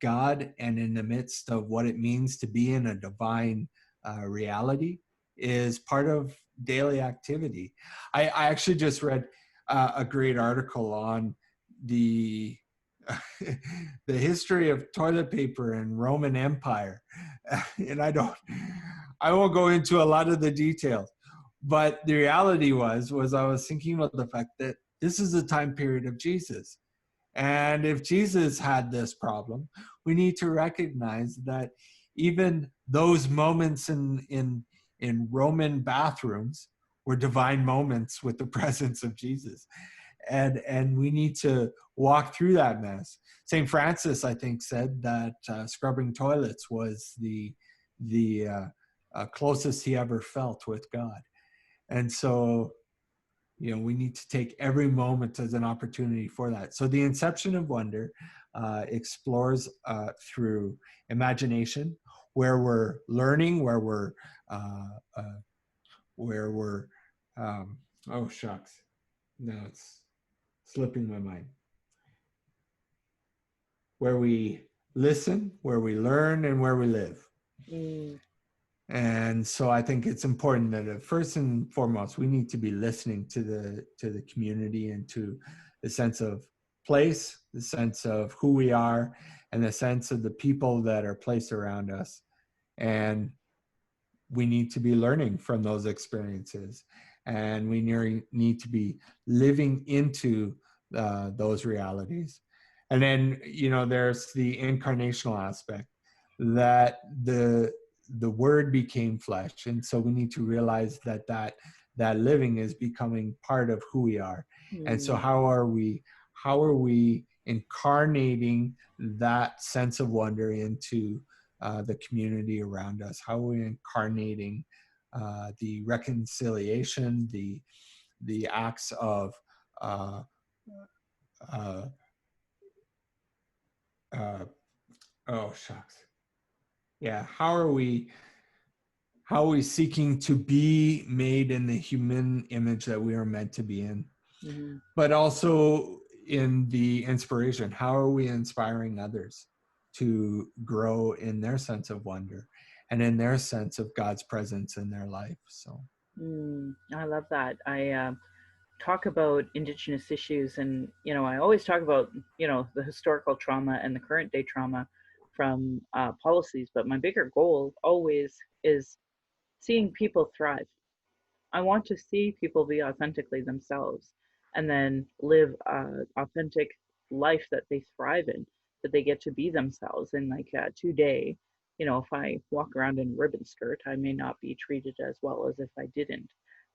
God and in the midst of what it means to be in a divine reality is part of daily activity. I actually just read a great article on the the history of toilet paper and Roman Empire, and I won't go into a lot of the details, but the reality was I was thinking about the fact that this is the time period of Jesus. And if Jesus had this problem, we need to recognize that even those moments in Roman bathrooms were divine moments with the presence of Jesus. And we need to walk through that mess. St. Francis, I think, said that scrubbing toilets was the closest he ever felt with God. And so, we need to take every moment as an opportunity for that. So the Inception of Wonder explores through imagination, where we're learning, uh, uh, where we're, oh shucks, now it's slipping my mind, where we listen, where we learn, and where we live. Mm, And so I think it's important that first and foremost, we need to be listening to the community and to the sense of place, the sense of who we are, and the sense of the people that are placed around us. And we need to be learning from those experiences, and we need to be living into those realities. And then, there's the incarnational aspect, that the word became flesh, and so we need to realize that living is becoming part of who we are. And so Mm, how are we incarnating that sense of wonder into the community around us? How are we incarnating the reconciliation, the acts of uh, uh, uh, oh shucks, yeah, how are we seeking to be made in the human image that we are meant to be in? mhm, But also in the inspiration, how are we inspiring others to grow in their sense of wonder and in their sense of God's presence in their life? So I love that. I talk about Indigenous issues, and I always talk about the historical trauma and the current day trauma from policies. But my bigger goal always is seeing people thrive. I want to see people be authentically themselves and then live a authentic life that they thrive in, that they get to be themselves. And like today, if I walk around in a ribbon skirt, I may not be treated as well as if I didn't,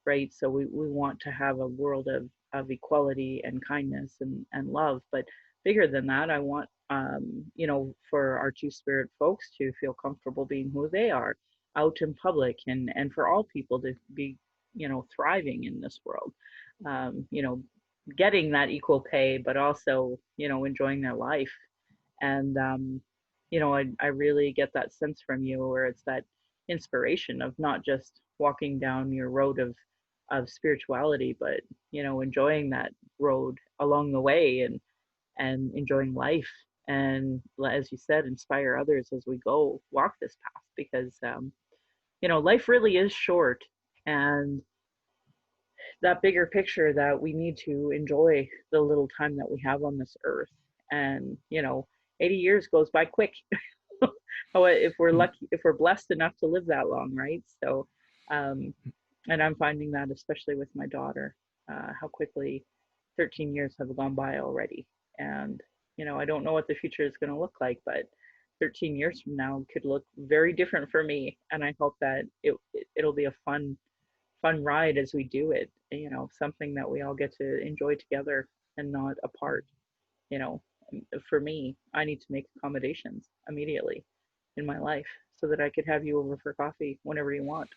right? So we want to have a world of equality and kindness and love. But bigger than that, I want, for our two spirit folks to feel comfortable being who they are out in public, and for all people to be thriving in this world, um, you know getting that equal pay, but also enjoying their life. And I really get that sense from you, where it's that inspiration of not just walking down your road of spirituality, but enjoying that road along the way, and enjoying life, and as you said, inspire others as we go walk this path, because life really is short. And that bigger picture, that we need to enjoy the little time that we have on this earth. And 80 years goes by quick. If we're lucky, if we're blessed enough to live that long, right? So um and I'm finding that, especially with my daughter, how quickly 13 years have gone by already. And I don't know what the future is going to look like, but 13 years from now could look very different for me. And I hope that it'll be a fun ride as we do it, something that we all get to enjoy together and not apart. you know for me, I need to make accommodations immediately in my life, so that I could have you over for coffee whenever you want,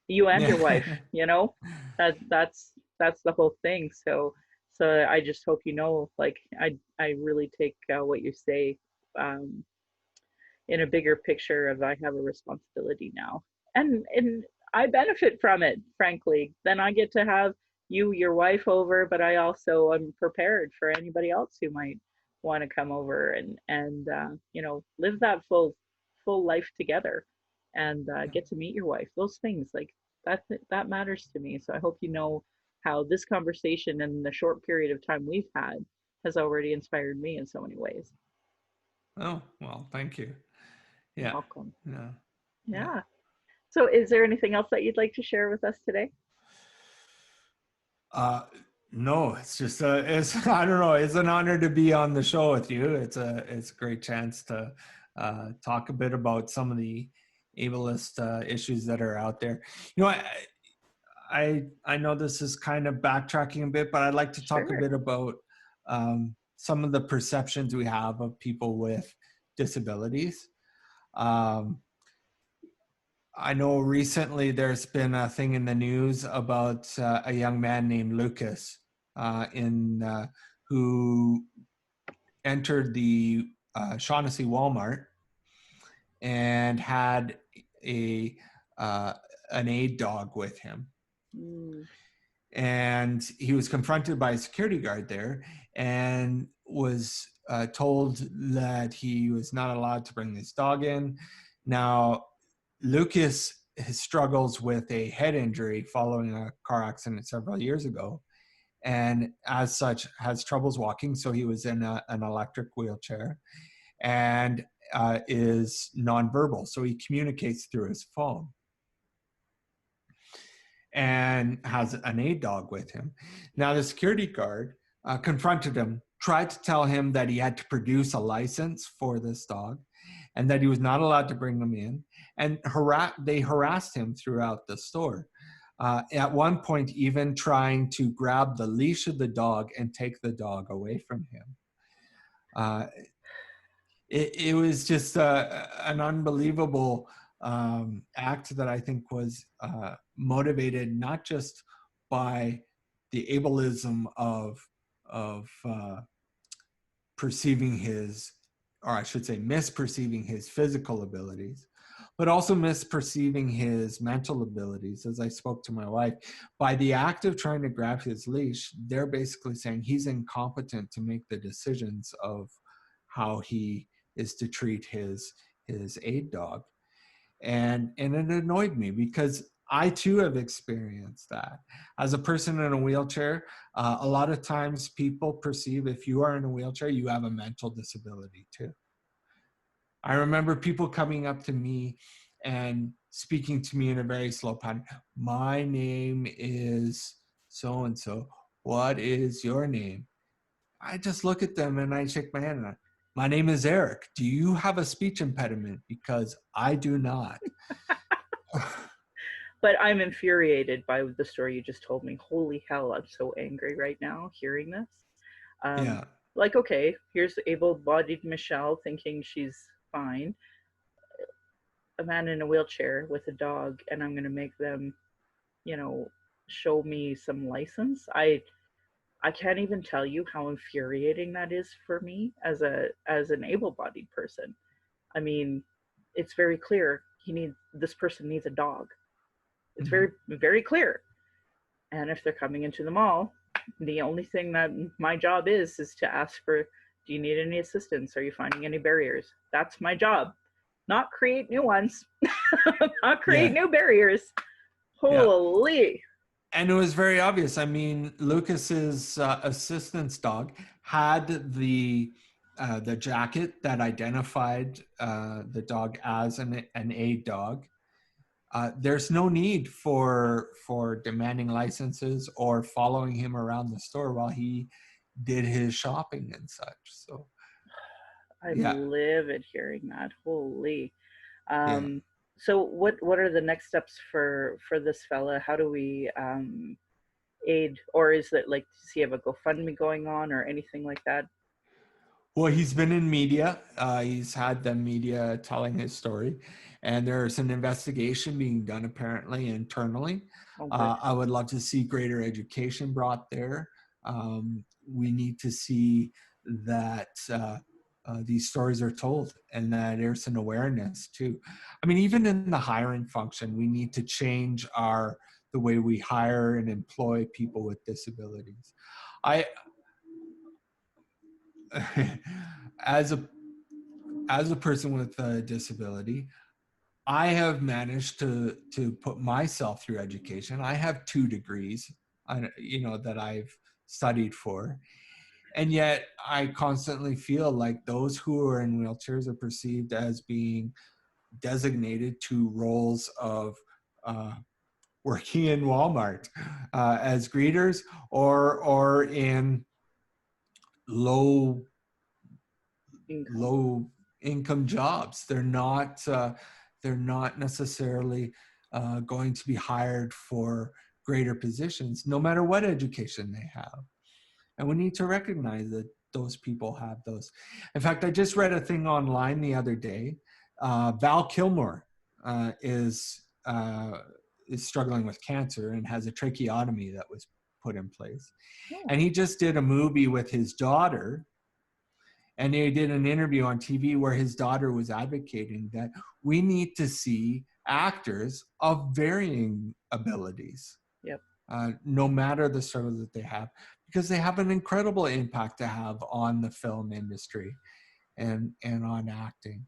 you and yeah. your wife. That's the whole thing. So I just hope like, I really take what you say, um in a bigger picture of, I have a responsibility now, and I benefit from it, frankly. Then I get to have your wife over, but I also am prepared for anybody else who might want to come over, and live that full life together, and get to meet your wife. Those things, like, that matters to me. So I hope how this conversation and the short period of time we've had has already inspired me in so many ways. Oh, well, thank you. You're Yeah. welcome. Yeah. Yeah. Yeah. So, is there anything else that you'd like to share with us today? Uh, no, it's just it's I don't know. It's an honor to be on the show with you. It's a great chance to talk a bit about some of the ableist issues that are out there. I know this is kind of backtracking a bit, but I'd like to talk a Sure. bit about some of the perceptions we have of people with disabilities. Um, I know recently there's been a thing in the news about a young man named Lucas in who entered the Shaughnessy Walmart and had a uh, an aid dog with him, Mm, and he was confronted by a security guard there and was told that he was not allowed to bring this dog in. Now, Lucas struggles with a head injury following a car accident several years ago, and as such has troubles walking. So he was in an electric wheelchair, and is nonverbal. So he communicates through his phone. and has an aid dog with him. Now, the security guard confronted him, tried to tell him that he had to produce a license for this dog and that he was not allowed to bring them in. And they harassed him throughout the store. At one point, even trying to grab the leash of the dog and take the dog away from him. It was just an unbelievable act that I think was motivated not just by the ableism of perceiving his, or I should say misperceiving his physical abilities, but also misperceiving his mental abilities. As I spoke to my wife, by the act of trying to grab his leash, they're basically saying he's incompetent to make the decisions of how he is to treat his aid dog. And it annoyed me because I too have experienced that. As a person in a wheelchair, a lot of times people perceive if you are in a wheelchair, you have a mental disability too. I remember people coming up to me and speaking to me in a very slow pattern. My name is so-and-so. What is your name? I just look at them and I shake my hand. And my name is Erik. Do you have a speech impediment? Because I do not. But I'm infuriated by the story you just told me. Holy hell, I'm so angry right now hearing this. Um, Yeah. like, okay, here's able-bodied Michelle thinking she's fine. A man in a wheelchair with a dog, and I'm going to make them, you know, show me some license. I can't even tell you how infuriating that is for me as an able-bodied person. I mean, it's very clear this person needs a dog. It's Mm-hmm. very clear. And if they're coming into the mall, the only thing that my job is to ask for, do you need any assistance? Are you finding any barriers? That's my job. Not create new ones. Not create Yeah. new barriers. Yeah. Holy. And it was very obvious. I mean, Lucas's assistant's dog had the jacket that identified the dog as an aid dog. There's no need for demanding licenses or following him around the store while he did his shopping and such. So I'm yeah, livid hearing that. Holy. yeah. So what are the next steps for this fella? How do we aid, or is it like, does he have a GoFundMe going on or anything like that? Well, he's been in media. He's had the media telling his story, and there's an investigation being done apparently internally. Oh, good. I would love to see greater education brought there. We need to see that these stories are told and that there's an awareness too. I mean, even in the hiring function, we need to change the way we hire and employ people with disabilities. I as a person with a disability, I have managed to put myself through education. I have 2 degrees, that I've studied for, and yet I constantly feel like those who are in wheelchairs are perceived as being designated to roles of working in Walmart as greeters or in low Income. low income jobs. They're not necessarily going to be hired for greater positions, no matter what education they have. And we need to recognize that those people have those. In fact, I just read a thing online the other day. Val Kilmer is struggling with cancer and has a tracheotomy that was put in place. Oh, And he just did a movie with his daughter, and they did an interview on TV where his daughter was advocating that we need to see actors of varying abilities, yep. no matter the struggle that they have, because they have an incredible impact to have on the film industry and on acting.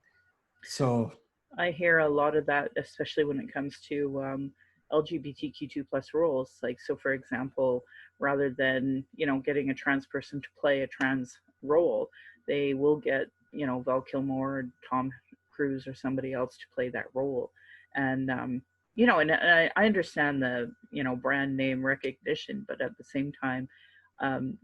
So I hear a lot of that, especially when it comes to LGBTQ2 plus roles. Like, so for example, rather than, getting a trans person to play a trans role, they will get, Val Kilmer or Tom Cruise or somebody else to play that role. And and I understand the, brand name recognition, but at the same time,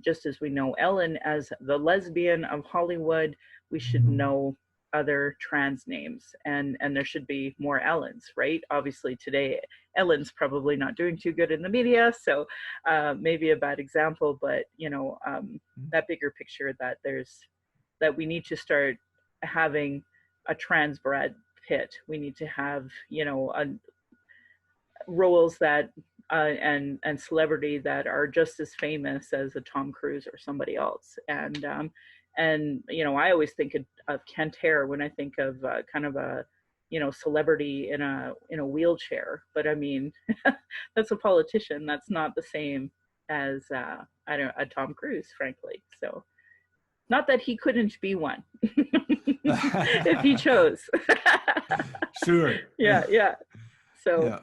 just as we know Ellen as the lesbian of Hollywood, we should know other trans names, and there should be more Ellens, right? Obviously today Ellen's probably not doing too good in the media, so maybe a bad example, but that bigger picture that we need to start having a trans Brad Pitt. We need to have, roles that and celebrity that are just as famous as a Tom Cruise or somebody else. And I always think of Kent Hare when I think of kind of a celebrity in a wheelchair. But I mean, that's a politician. That's not the same as I don't a Tom Cruise, frankly. So not that he couldn't be one if he chose. Sure. Yeah. So. Yeah.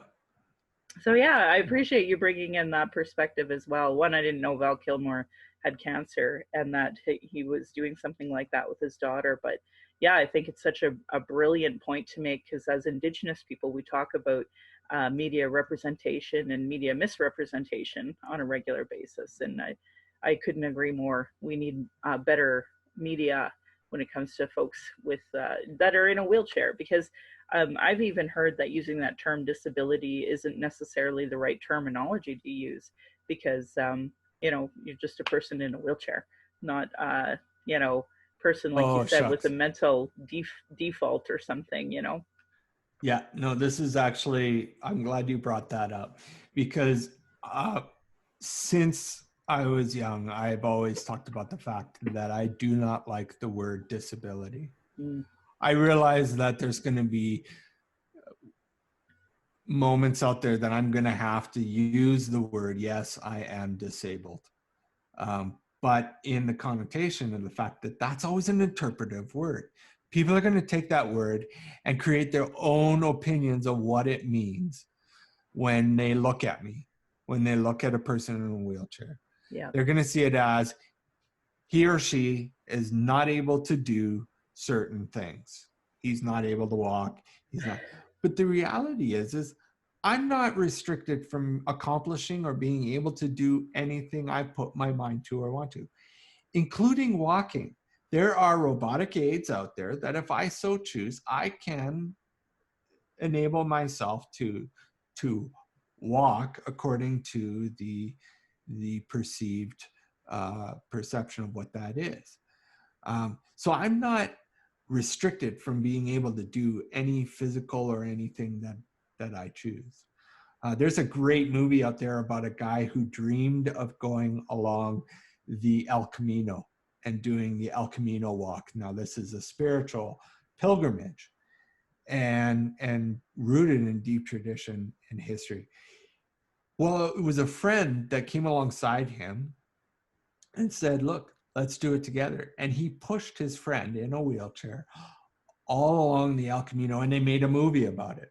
So yeah, I appreciate you bringing in that perspective as well. One, I didn't know Val Kilmer had cancer and that he was doing something like that with his daughter. But yeah, I think it's such a brilliant point to make, because as Indigenous people, we talk about media representation and media misrepresentation on a regular basis. And I couldn't agree more. We need better media when it comes to folks with that are in a wheelchair, because I've even heard that using that term disability isn't necessarily the right terminology to use, because you're just a person in a wheelchair, not person like you said with a mental default or something. Yeah, no, this is actually, I'm glad you brought that up, because since I was young, I've always talked about the fact that I do not like the word disability. I realize that there's going to be moments out there that I'm going to have to use the word, yes, I am disabled. But in the connotation of the fact that that's always an interpretive word. People are going to take that word and create their own opinions of what it means when they look at me, when they look at a person in a wheelchair. Yeah. They're going to see it as he or she is not able to do certain things. He's not able to walk. He's not. But the reality is I'm not restricted from accomplishing or being able to do anything I put my mind to or want to, including walking. There are robotic aids out there that if I so choose, I can enable myself to walk according to the perceived perception of what that is. So I'm not restricted from being able to do any physical or anything that I choose. There's a great movie out there about a guy who dreamed of going along the El Camino and doing the El Camino walk. Now, this is a spiritual pilgrimage and rooted in deep tradition and history. Well, it was a friend that came alongside him and said, look, let's do it together. And he pushed his friend in a wheelchair all along the El Camino, and they made a movie about it.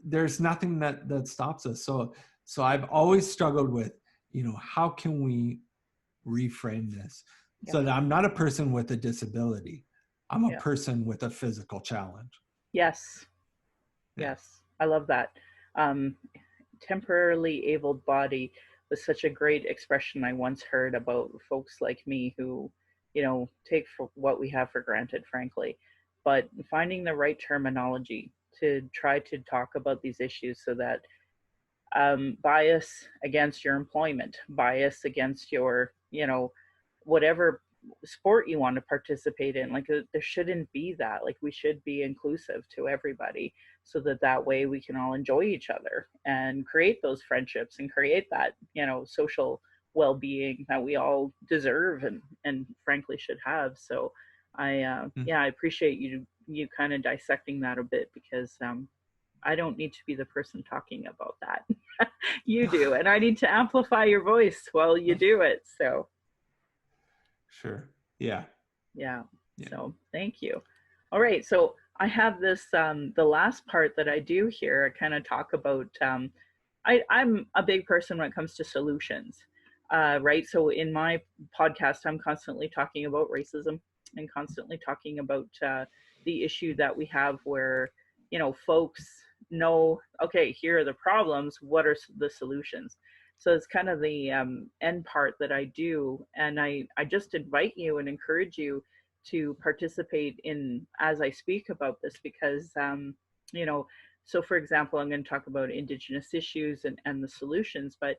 There's nothing that stops us. So I've always struggled with, how can we reframe this so that I'm not a person with a disability. I'm a person with a physical challenge. Yes. Yes. I love that. Temporarily abled body was such a great expression I once heard about folks like me who, take for what we have for granted, frankly, but finding the right terminology to try to talk about these issues so that bias against your employment, bias against your, whatever sport you want to participate in, like there shouldn't be that. Like we should be inclusive to everybody so that way we can all enjoy each other and create those friendships and create that, social well-being that we all deserve and frankly should have. So I appreciate you kind of dissecting that a bit, because I don't need to be the person talking about that. You do, and I need to amplify your voice while you do it. So sure. Yeah. So thank you. All right, so I have this the last part that I do here, I kind of talk about I'm a big person when it comes to solutions, right? So in my podcast, I'm constantly talking about racism and constantly talking about the issue that we have where folks know, okay, here are the problems, what are the solutions? So it's kind of the end part that I do. And I just invite you and encourage you to participate in as I speak about this, because, you know, so for example, I'm going to talk about Indigenous issues and the solutions. But,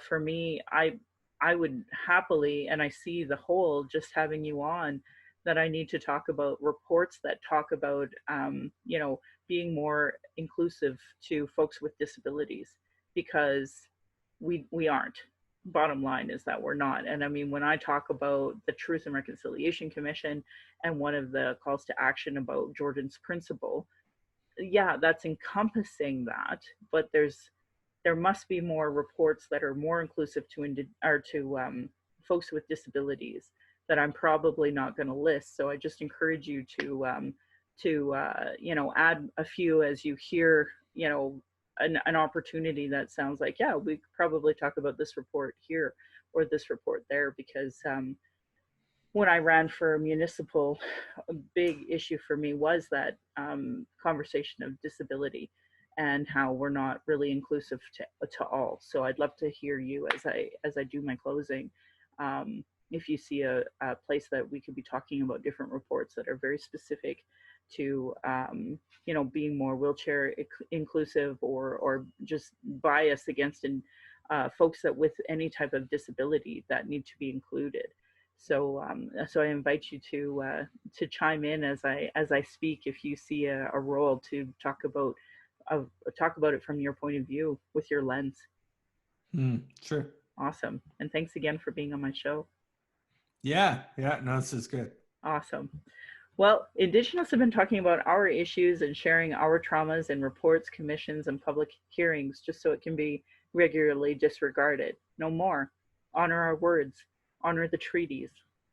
for me, I would happily, and I see the whole just having you on, that I need to talk about reports that talk about, being more inclusive to folks with disabilities, because we aren't. Bottom line is that we're not. And I mean, when I talk about the Truth and Reconciliation Commission and one of the calls to action about Jordan's principle, yeah, that's encompassing that, but there must be more reports that are more inclusive to folks with disabilities that I'm probably not going to list. So I just encourage you to add a few as you hear, an opportunity that sounds like, yeah, we could probably talk about this report here or this report there, because when I ran for municipal, a big issue for me was that conversation of disability and how we're not really inclusive to all. So I'd love to hear you as I do my closing. If you see a place that we could be talking about different reports that are very specific to being more wheelchair inclusive, or just bias against folks that with any type of disability that need to be included. So I invite you to chime in as I speak if you see a role to talk about it from your point of view with your lens. Sure. Awesome. And thanks again for being on my show. Yeah. No, this is good. Awesome. Well, Indigenous have been talking about our issues and sharing our traumas in reports, commissions, and public hearings, just so it can be regularly disregarded. No more. Honor our words. Honor the treaties.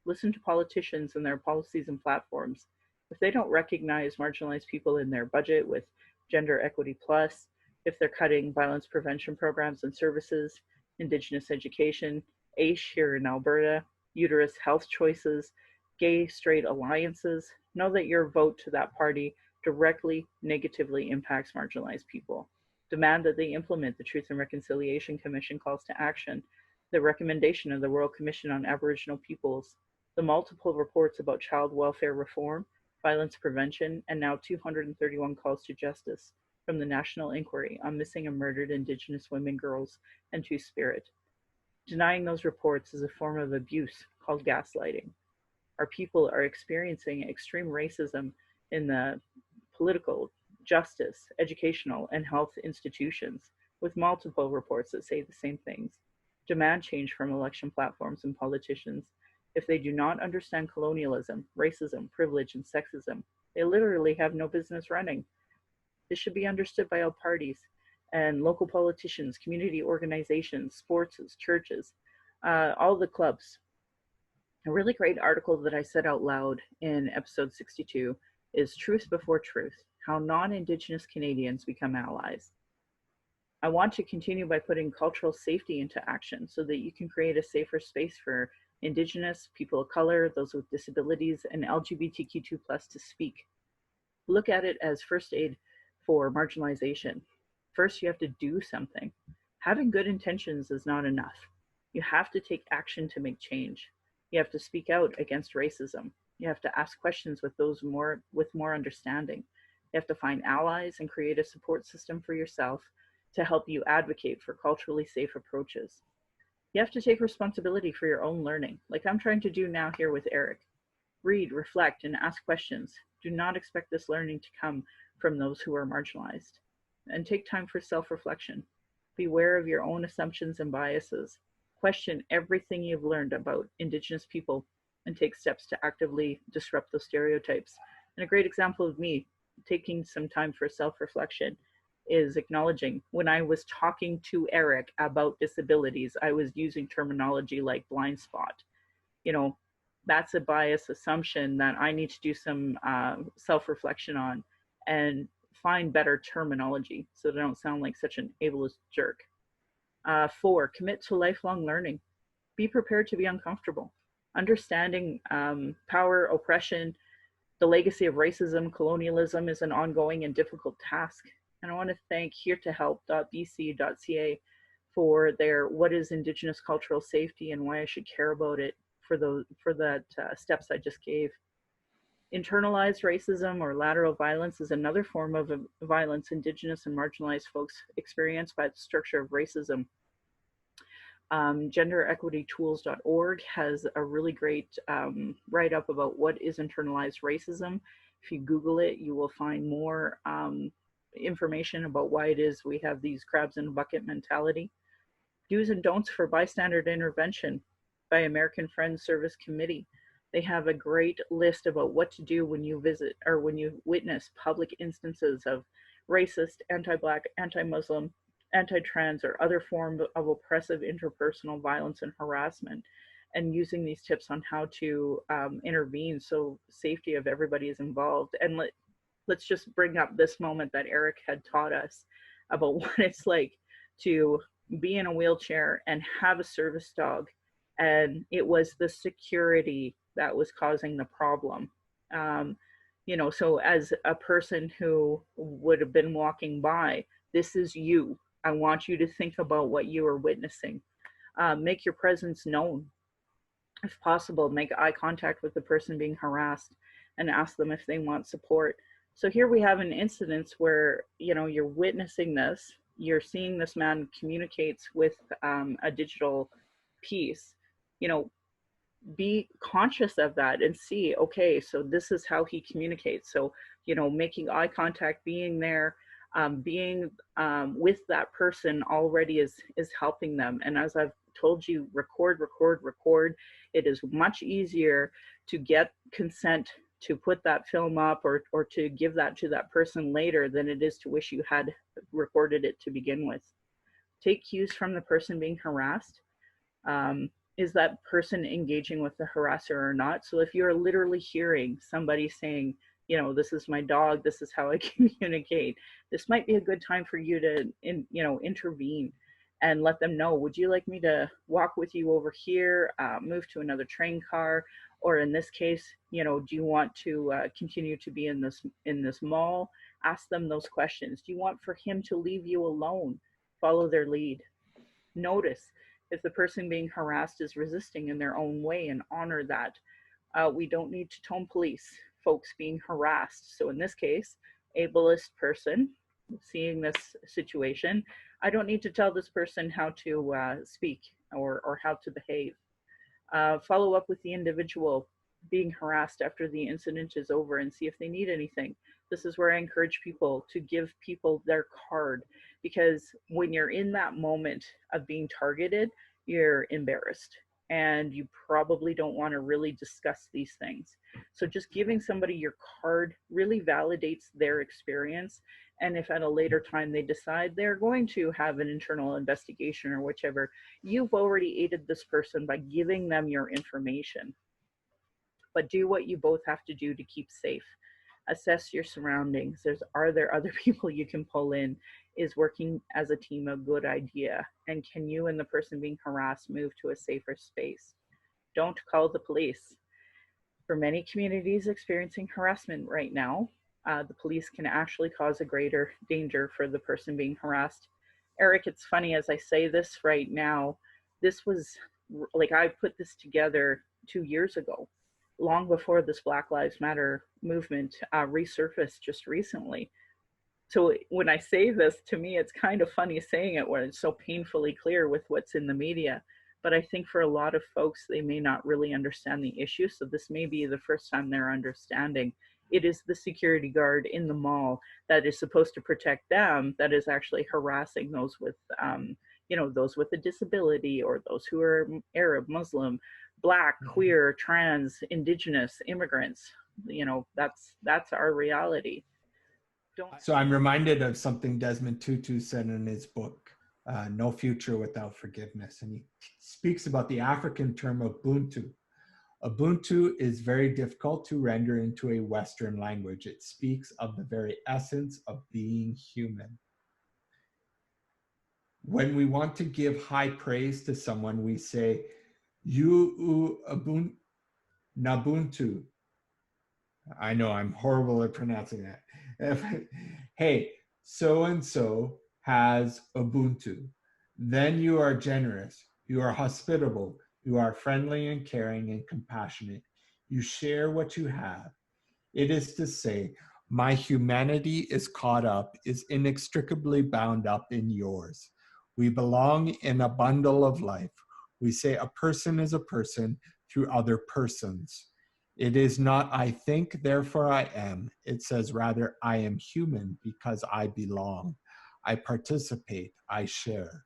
Listen to politicians and their policies and platforms. If they don't recognize marginalized people in their budget with Gender Equity Plus, if they're cutting violence prevention programs and services, Indigenous education, AISH here in Alberta, uterus health choices, gay straight alliances, know that your vote to that party directly negatively impacts marginalized people. Demand that they implement the Truth and Reconciliation Commission calls to action, the recommendation of the Royal Commission on Aboriginal Peoples, the multiple reports about child welfare reform, violence prevention, and now 231 calls to justice from the National Inquiry on Missing and Murdered Indigenous Women, Girls, and Two-Spirit. Denying those reports is a form of abuse called gaslighting. Our people are experiencing extreme racism in the political, justice, educational, and health institutions, with multiple reports that say the same things. Demand change from election platforms and politicians. If they do not understand colonialism, racism, privilege, and sexism, they literally have no business running. This should be understood by all parties and local politicians, community organizations, sports, churches, all the clubs. A really great article that I said out loud in episode 62 is Truth Before Truth, How Non-Indigenous Canadians Become Allies. I want to continue by putting cultural safety into action so that you can create a safer space for Indigenous, people of color, those with disabilities, and LGBTQ2+ to speak. Look at it as first aid for marginalization. First, you have to do something. Having good intentions is not enough. You have to take action to make change. You have to speak out against racism. You have to ask questions with those with more understanding. You have to find allies and create a support system for yourself to help you advocate for culturally safe approaches. You have to take responsibility for your own learning, like I'm trying to do now here with Erik. Read, reflect, and ask questions. Do not expect this learning to come from those who are marginalized. And take time for self-reflection. Beware of your own assumptions and biases. Question everything you've learned about Indigenous people and take steps to actively disrupt those stereotypes. And a great example of me taking some time for self-reflection is acknowledging when I was talking to Erik about disabilities, I was using terminology like blind spot. That's a biased assumption that I need to do some self-reflection on and find better terminology so that I don't sound like such an ableist jerk. 4, commit to lifelong learning. Be prepared to be uncomfortable. Understanding power, oppression, The legacy of racism, colonialism is an ongoing and difficult task. And I want to thank heretohelp.bc.ca for their "What is Indigenous Cultural Safety and Why I Should Care About It" for that steps I just gave. Internalized racism or lateral violence is another form of violence Indigenous and marginalized folks experience by the structure of racism. GenderEquityTools.org has a really great write-up about what is internalized racism. If you Google it, you will find more information about why it is we have these crabs in a bucket mentality. Do's and don'ts for bystander intervention by American Friends Service Committee. They have a great list about what to do when you visit or when you witness public instances of racist, anti-Black, anti-Muslim, anti-trans, or other form of oppressive interpersonal violence and harassment, and using these tips on how to intervene so safety of everybody is involved. And let's just bring up this moment that Erik had taught us about what it's like to be in a wheelchair and have a service dog. And it was the security that was causing the problem. So as a person who would have been walking by, this is you. I want you to think about what you are witnessing. Make your presence known. If possible, make eye contact with the person being harassed and ask them if they want support. So here we have an incident where, you're witnessing this, you're seeing this man communicates with a digital piece, be conscious of that and see, okay, so this is how he communicates. So, making eye contact, being there, being with that person already is helping them. And as I've told you, record. It is much easier to get consent to put that film up or to give that to that person later than it is to wish you had recorded it to begin with. Take cues from the person being harassed. Is that person engaging with the harasser or not? So if you're literally hearing somebody saying, this is my dog, this is how I communicate, this might be a good time for you to, intervene and let them know, would you like me to walk with you over here, move to another train car? Or in this case, do you want to continue to be in this mall? Ask them those questions. Do you want for him to leave you alone? Follow their lead. Notice if the person being harassed is resisting in their own way and honor that. We don't need to tone police folks being harassed. So in this case, ableist person seeing this situation, I don't need to tell this person how to speak or how to behave. Follow up with the individual being harassed after the incident is over and see if they need anything. This is where I encourage people to give people their card, because when you're in that moment of being targeted, you're embarrassed and you probably don't want to really discuss these things. So just giving somebody your card really validates their experience. And if at a later time they decide they're going to have an internal investigation or whichever, you've already aided this person by giving them your information. But do what you both have to do to keep safe. Assess your surroundings. Are there other people you can pull in? Is working as a team a good idea? And can you and the person being harassed move to a safer space? Don't call the police. For many communities experiencing harassment right now, the police can actually cause a greater danger for the person being harassed. Erik, it's funny as I say this right now, this was like I put this together 2 years ago, long before this Black Lives Matter movement resurfaced just recently. So when I say this, to me, it's kind of funny saying it when it's so painfully clear with what's in the media. But I think for a lot of folks, they may not really understand the issue. So this may be the first time they're understanding. It is the security guard in the mall that is supposed to protect them that is actually harassing those with, those with a disability or those who are Arab, Muslim, Black, queer, trans, Indigenous, immigrants. That's our reality. So I'm reminded of something Desmond Tutu said in his book, No Future Without Forgiveness. And he speaks about the African term Ubuntu. Ubuntu is very difficult to render into a Western language. It speaks of the very essence of being human. When we want to give high praise to someone, we say, you Ubuntu, Nabuntu. I know I'm horrible at pronouncing that. Hey, so and so has Ubuntu. Then you are generous. You are hospitable. You are friendly and caring and compassionate. You share what you have. It is to say, my humanity is caught up, is inextricably bound up in yours. We belong in a bundle of life. We say a person is a person through other persons. It is not I think, therefore I am. It says rather, I am human because I belong. I participate, I share.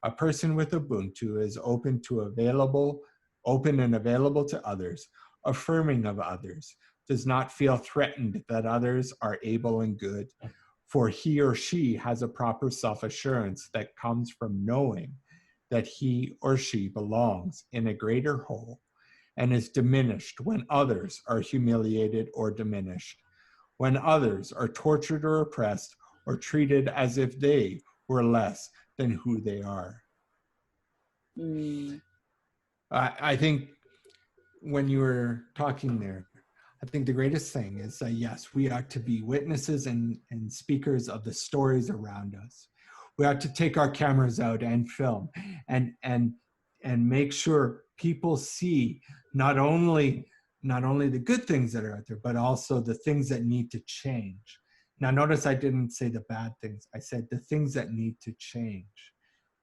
A person with Ubuntu is open and available to others, affirming of others, does not feel threatened that others are able and good, for he or she has a proper self-assurance that comes from knowing that he or she belongs in a greater whole and is diminished when others are humiliated or diminished, when others are tortured or oppressed or treated as if they were less than who they are. Mm. I think when you were talking there, I think the greatest thing is that yes, we are to be witnesses and speakers of the stories around us. We have to take our cameras out and film and make sure people see not only the good things that are out there, but also the things that need to change. Now, notice I didn't say the bad things. I said the things that need to change,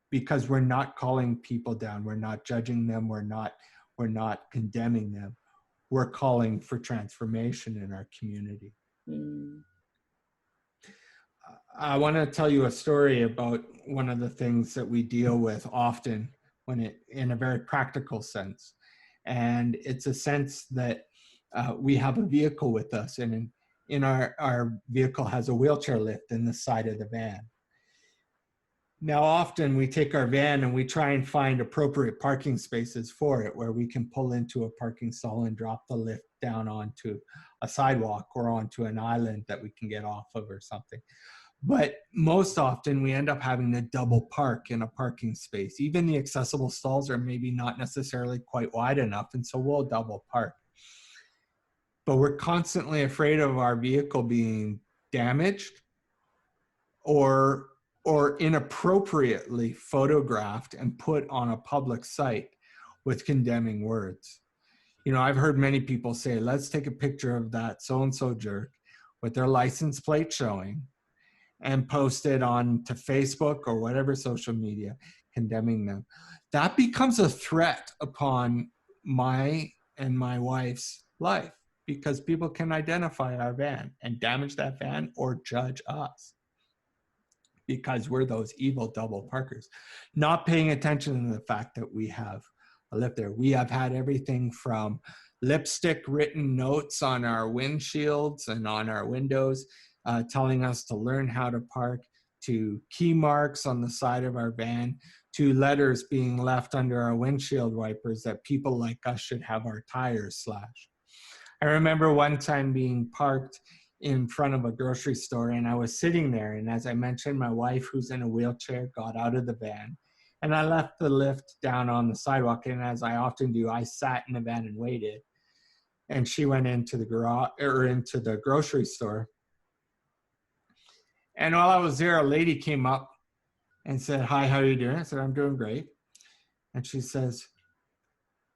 because we're not calling people down. We're not judging them. We're not condemning them. We're calling for transformation in our community. Mm. I want to tell you a story about one of the things that we deal with often in a very practical sense. And it's a sense that we have a vehicle with us, and in our vehicle has a wheelchair lift in the side of the van. Now, often we take our van and we try and find appropriate parking spaces for it, where we can pull into a parking stall and drop the lift down onto a sidewalk or onto an island that we can get off of or something. But most often we end up having to double park in a parking space. Even the accessible stalls are maybe not necessarily quite wide enough, and so we'll double park. But we're constantly afraid of our vehicle being damaged or inappropriately photographed and put on a public site with condemning words. You know, I've heard many people say, let's take a picture of that so-and-so jerk with their license plate showing and post it on to Facebook or whatever social media, condemning them. That becomes a threat upon my and my wife's life, because people can identify our van and damage that van or judge us because we're those evil double parkers, not paying attention to the fact that we have a lift there. We have had everything from lipstick written notes on our windshields and on our windows telling us to learn how to park, to key marks on the side of our van, to letters being left under our windshield wipers that people like us should have our tires slashed. I remember one time being parked in front of a grocery store, and I was sitting there, and as I mentioned, my wife, who's in a wheelchair, got out of the van, and I left the lift down on the sidewalk, and as I often do, I sat in the van and waited, and she went into the garage or into the grocery store. And while I was there, a lady came up and said, "Hi, how are you doing?" I said, "I'm doing great." And she says,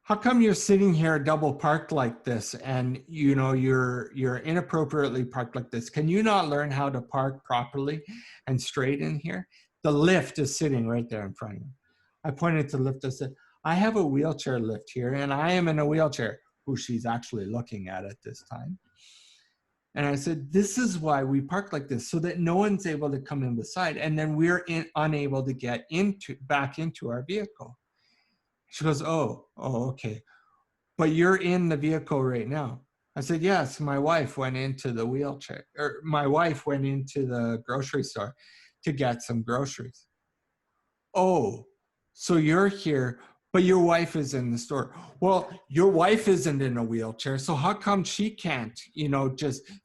"How come you're sitting here double parked like this, and you know you're inappropriately parked like this? Can you not learn how to park properly and straight in here? The lift is sitting right there in front of you." I pointed to the lift. I said, "I have a wheelchair lift here, and I am in a wheelchair," who she's actually looking at this time. And I said, "This is why we park like this, so that no one's able to come in beside, and then we're unable to get back into our vehicle." She goes, oh, okay. "But you're in the vehicle right now." I said, "Yes, my wife went into the wheelchair, or my wife went into the grocery store to get some groceries." "Oh, so you're here, but your wife is in the store." "Well, your wife isn't in a wheelchair, so how come she can't,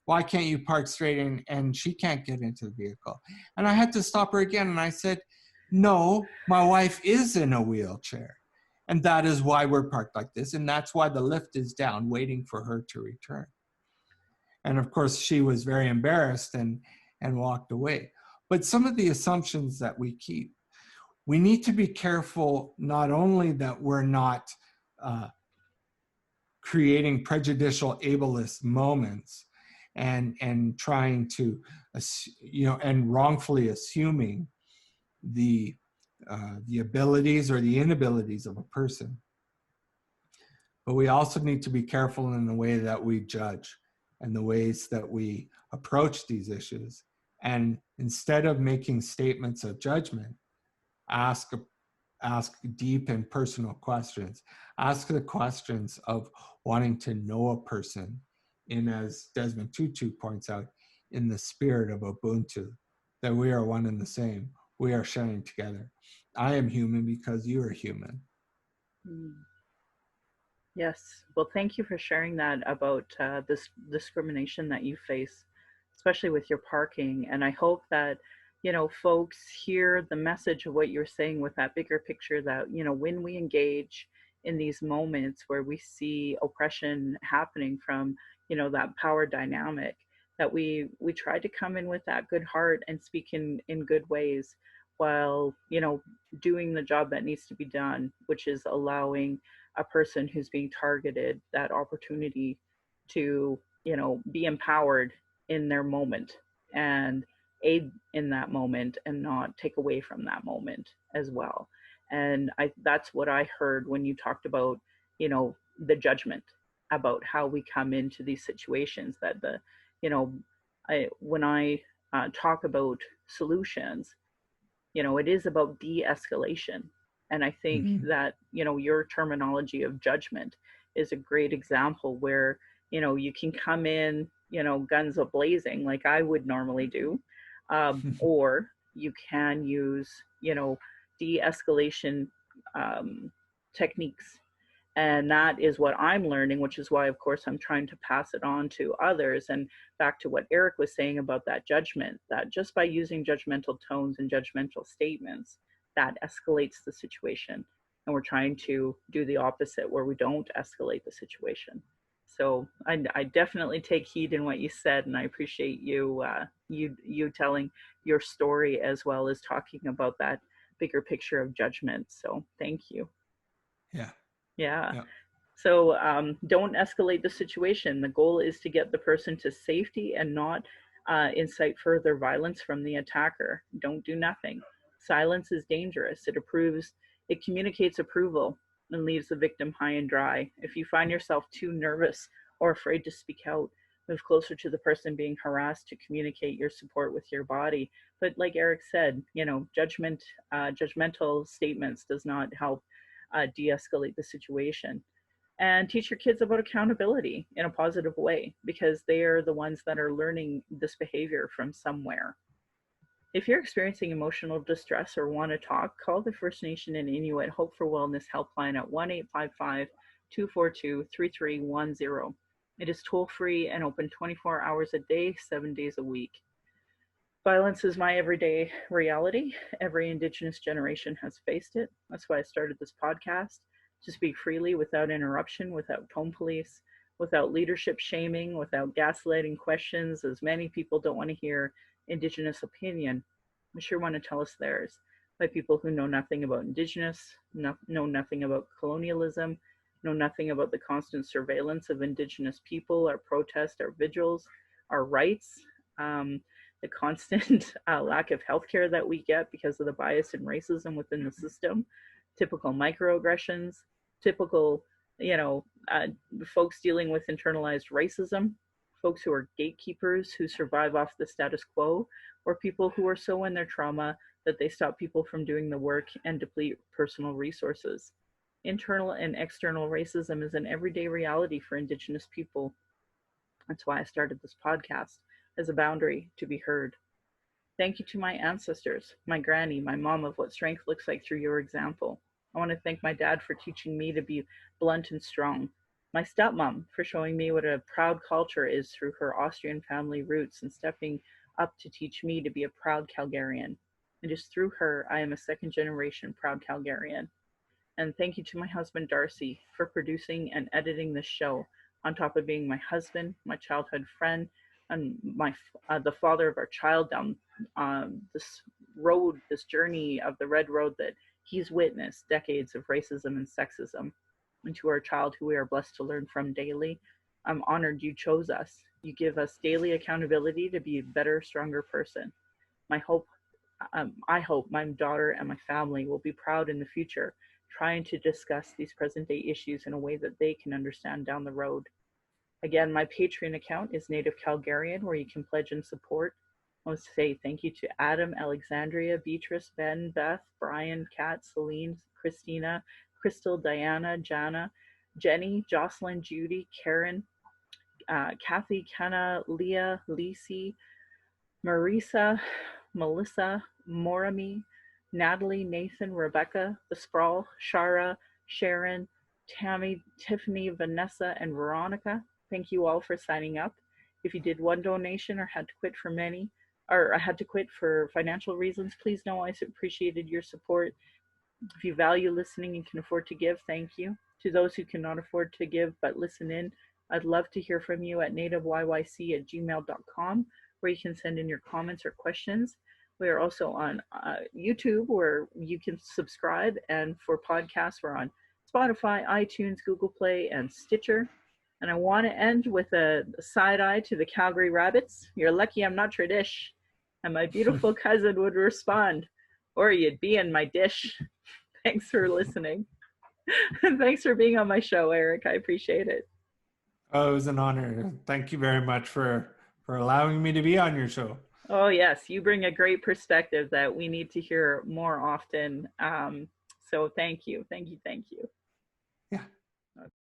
why can't you park straight in and she can't get into the vehicle?" And I had to stop her again, and I said, "No, my wife is in a wheelchair. And that is why we're parked like this. And that's why the lift is down waiting for her to return." And of course, she was very embarrassed and walked away. But some of the assumptions that we keep, we need to be careful not only that we're not creating prejudicial ableist moments and trying to, and wrongfully assuming the abilities or the inabilities of a person. But we also need to be careful in the way that we judge and the ways that we approach these issues. And instead of making statements of judgment, ask deep and personal questions. Ask the questions of wanting to know a person in, as Desmond Tutu points out, in the spirit of Ubuntu, that we are one and the same. We are sharing together. I am human because you are human. Mm. Yes. Well, thank you for sharing that about this discrimination that you face, especially with your parking. And I hope that, folks hear the message of what you're saying with that bigger picture that, when we engage in these moments where we see oppression happening from, that power dynamic, that we try to come in with that good heart and speak in good ways while, doing the job that needs to be done, which is allowing a person who's being targeted that opportunity to, be empowered in their moment and aid in that moment and not take away from that moment as well. And that's what I heard when you talked about, the judgment about how we come into these situations, that you know, when I talk about solutions, it is about de-escalation. And I think Mm-hmm. that, your terminology of judgment is a great example where, you can come in, guns a blazing like I would normally do, or you can use, de-escalation techniques. And that is what I'm learning, which is why, of course, I'm trying to pass it on to others. And back to what Erik was saying about that judgment, that just by using judgmental tones and judgmental statements, that escalates the situation. And we're trying to do the opposite, where we don't escalate the situation. So I definitely take heed in what you said, and I appreciate you telling your story as well as talking about that bigger picture of judgment. So thank you. Yeah. Yeah. Yeah. So don't escalate the situation. The goal is to get the person to safety and not incite further violence from the attacker. Don't do nothing. Silence is dangerous. It communicates approval and leaves the victim high and dry. If you find yourself too nervous or afraid to speak out, move closer to the person being harassed to communicate your support with your body. But like Erik said, judgmental statements does not help de-escalate the situation. And teach your kids about accountability in a positive way, because they are the ones that are learning this behavior from somewhere. If you're experiencing emotional distress or want to talk, call the First Nation and Inuit Hope for Wellness helpline at 1-855-242-3310. It is toll free and open 24 hours a day, 7 days a week. Violence is my everyday reality. Every Indigenous generation has faced it. That's why I started this podcast, to speak freely without interruption, without tone police, without leadership shaming, without gaslighting questions, as many people don't want to hear Indigenous opinion. I sure want to tell us theirs, by people who know nothing about Indigenous, know nothing about colonialism, know nothing about the constant surveillance of Indigenous people, our protests, our vigils, our rights, the constant lack of healthcare that we get because of the bias and racism within the system, typical microaggressions, typical, folks dealing with internalized racism, folks who are gatekeepers who survive off the status quo, or people who are so in their trauma that they stop people from doing the work and deplete personal resources. Internal and external racism is an everyday reality for Indigenous people. That's why I started this podcast, as a boundary to be heard. Thank you to my ancestors, my granny, my mom, of what strength looks like through your example. I want to thank my dad for teaching me to be blunt and strong. My stepmom for showing me what a proud culture is through her Austrian family roots and stepping up to teach me to be a proud Calgarian. It is through her I am a second generation proud Calgarian. And thank you to my husband Darcy for producing and editing this show. on top of being my husband, my childhood friend, and the father of our child down this road, this journey of the red road that he's witnessed decades of racism and sexism, and to our child who we are blessed to learn from daily. I'm honored you chose us. You give us daily accountability to be a better, stronger person. My hope, I hope my daughter and my family will be proud in the future, trying to discuss these present day issues in a way that they can understand down the road. Again, my Patreon account is Native Calgarian, where you can pledge and support. I want to say thank you to Adam, Alexandria, Beatrice, Ben, Beth, Brian, Kat, Celine, Christina, Crystal, Diana, Jana, Jenny, Jocelyn, Judy, Karen, Kathy, Kenna, Leah, Lisi, Marisa, Melissa, Morami, Natalie, Nathan, Rebecca, The Sprawl, Shara, Sharon, Tammy, Tiffany, Vanessa, and Veronica. Thank you all for signing up. If you did one donation or had to quit for many, or had to quit for financial reasons, please know I appreciated your support. If you value listening and can afford to give, thank you. To those who cannot afford to give but listen in, I'd love to hear from you at nativeyyc@gmail.com, where you can send in your comments or questions. We are also on YouTube, where you can subscribe, and for podcasts, we're on Spotify, iTunes, Google Play, and Stitcher. And I want to end with a side eye to the Calgary Rabbits. You're lucky I'm not Tradish. And my beautiful cousin would respond, or you'd be in my dish. Thanks for listening. Thanks for being on my show, Erik. I appreciate it. Oh, it was an honor. Thank you very much for allowing me to be on your show. Oh, yes. You bring a great perspective that we need to hear more often. So thank you. Thank you. Thank you.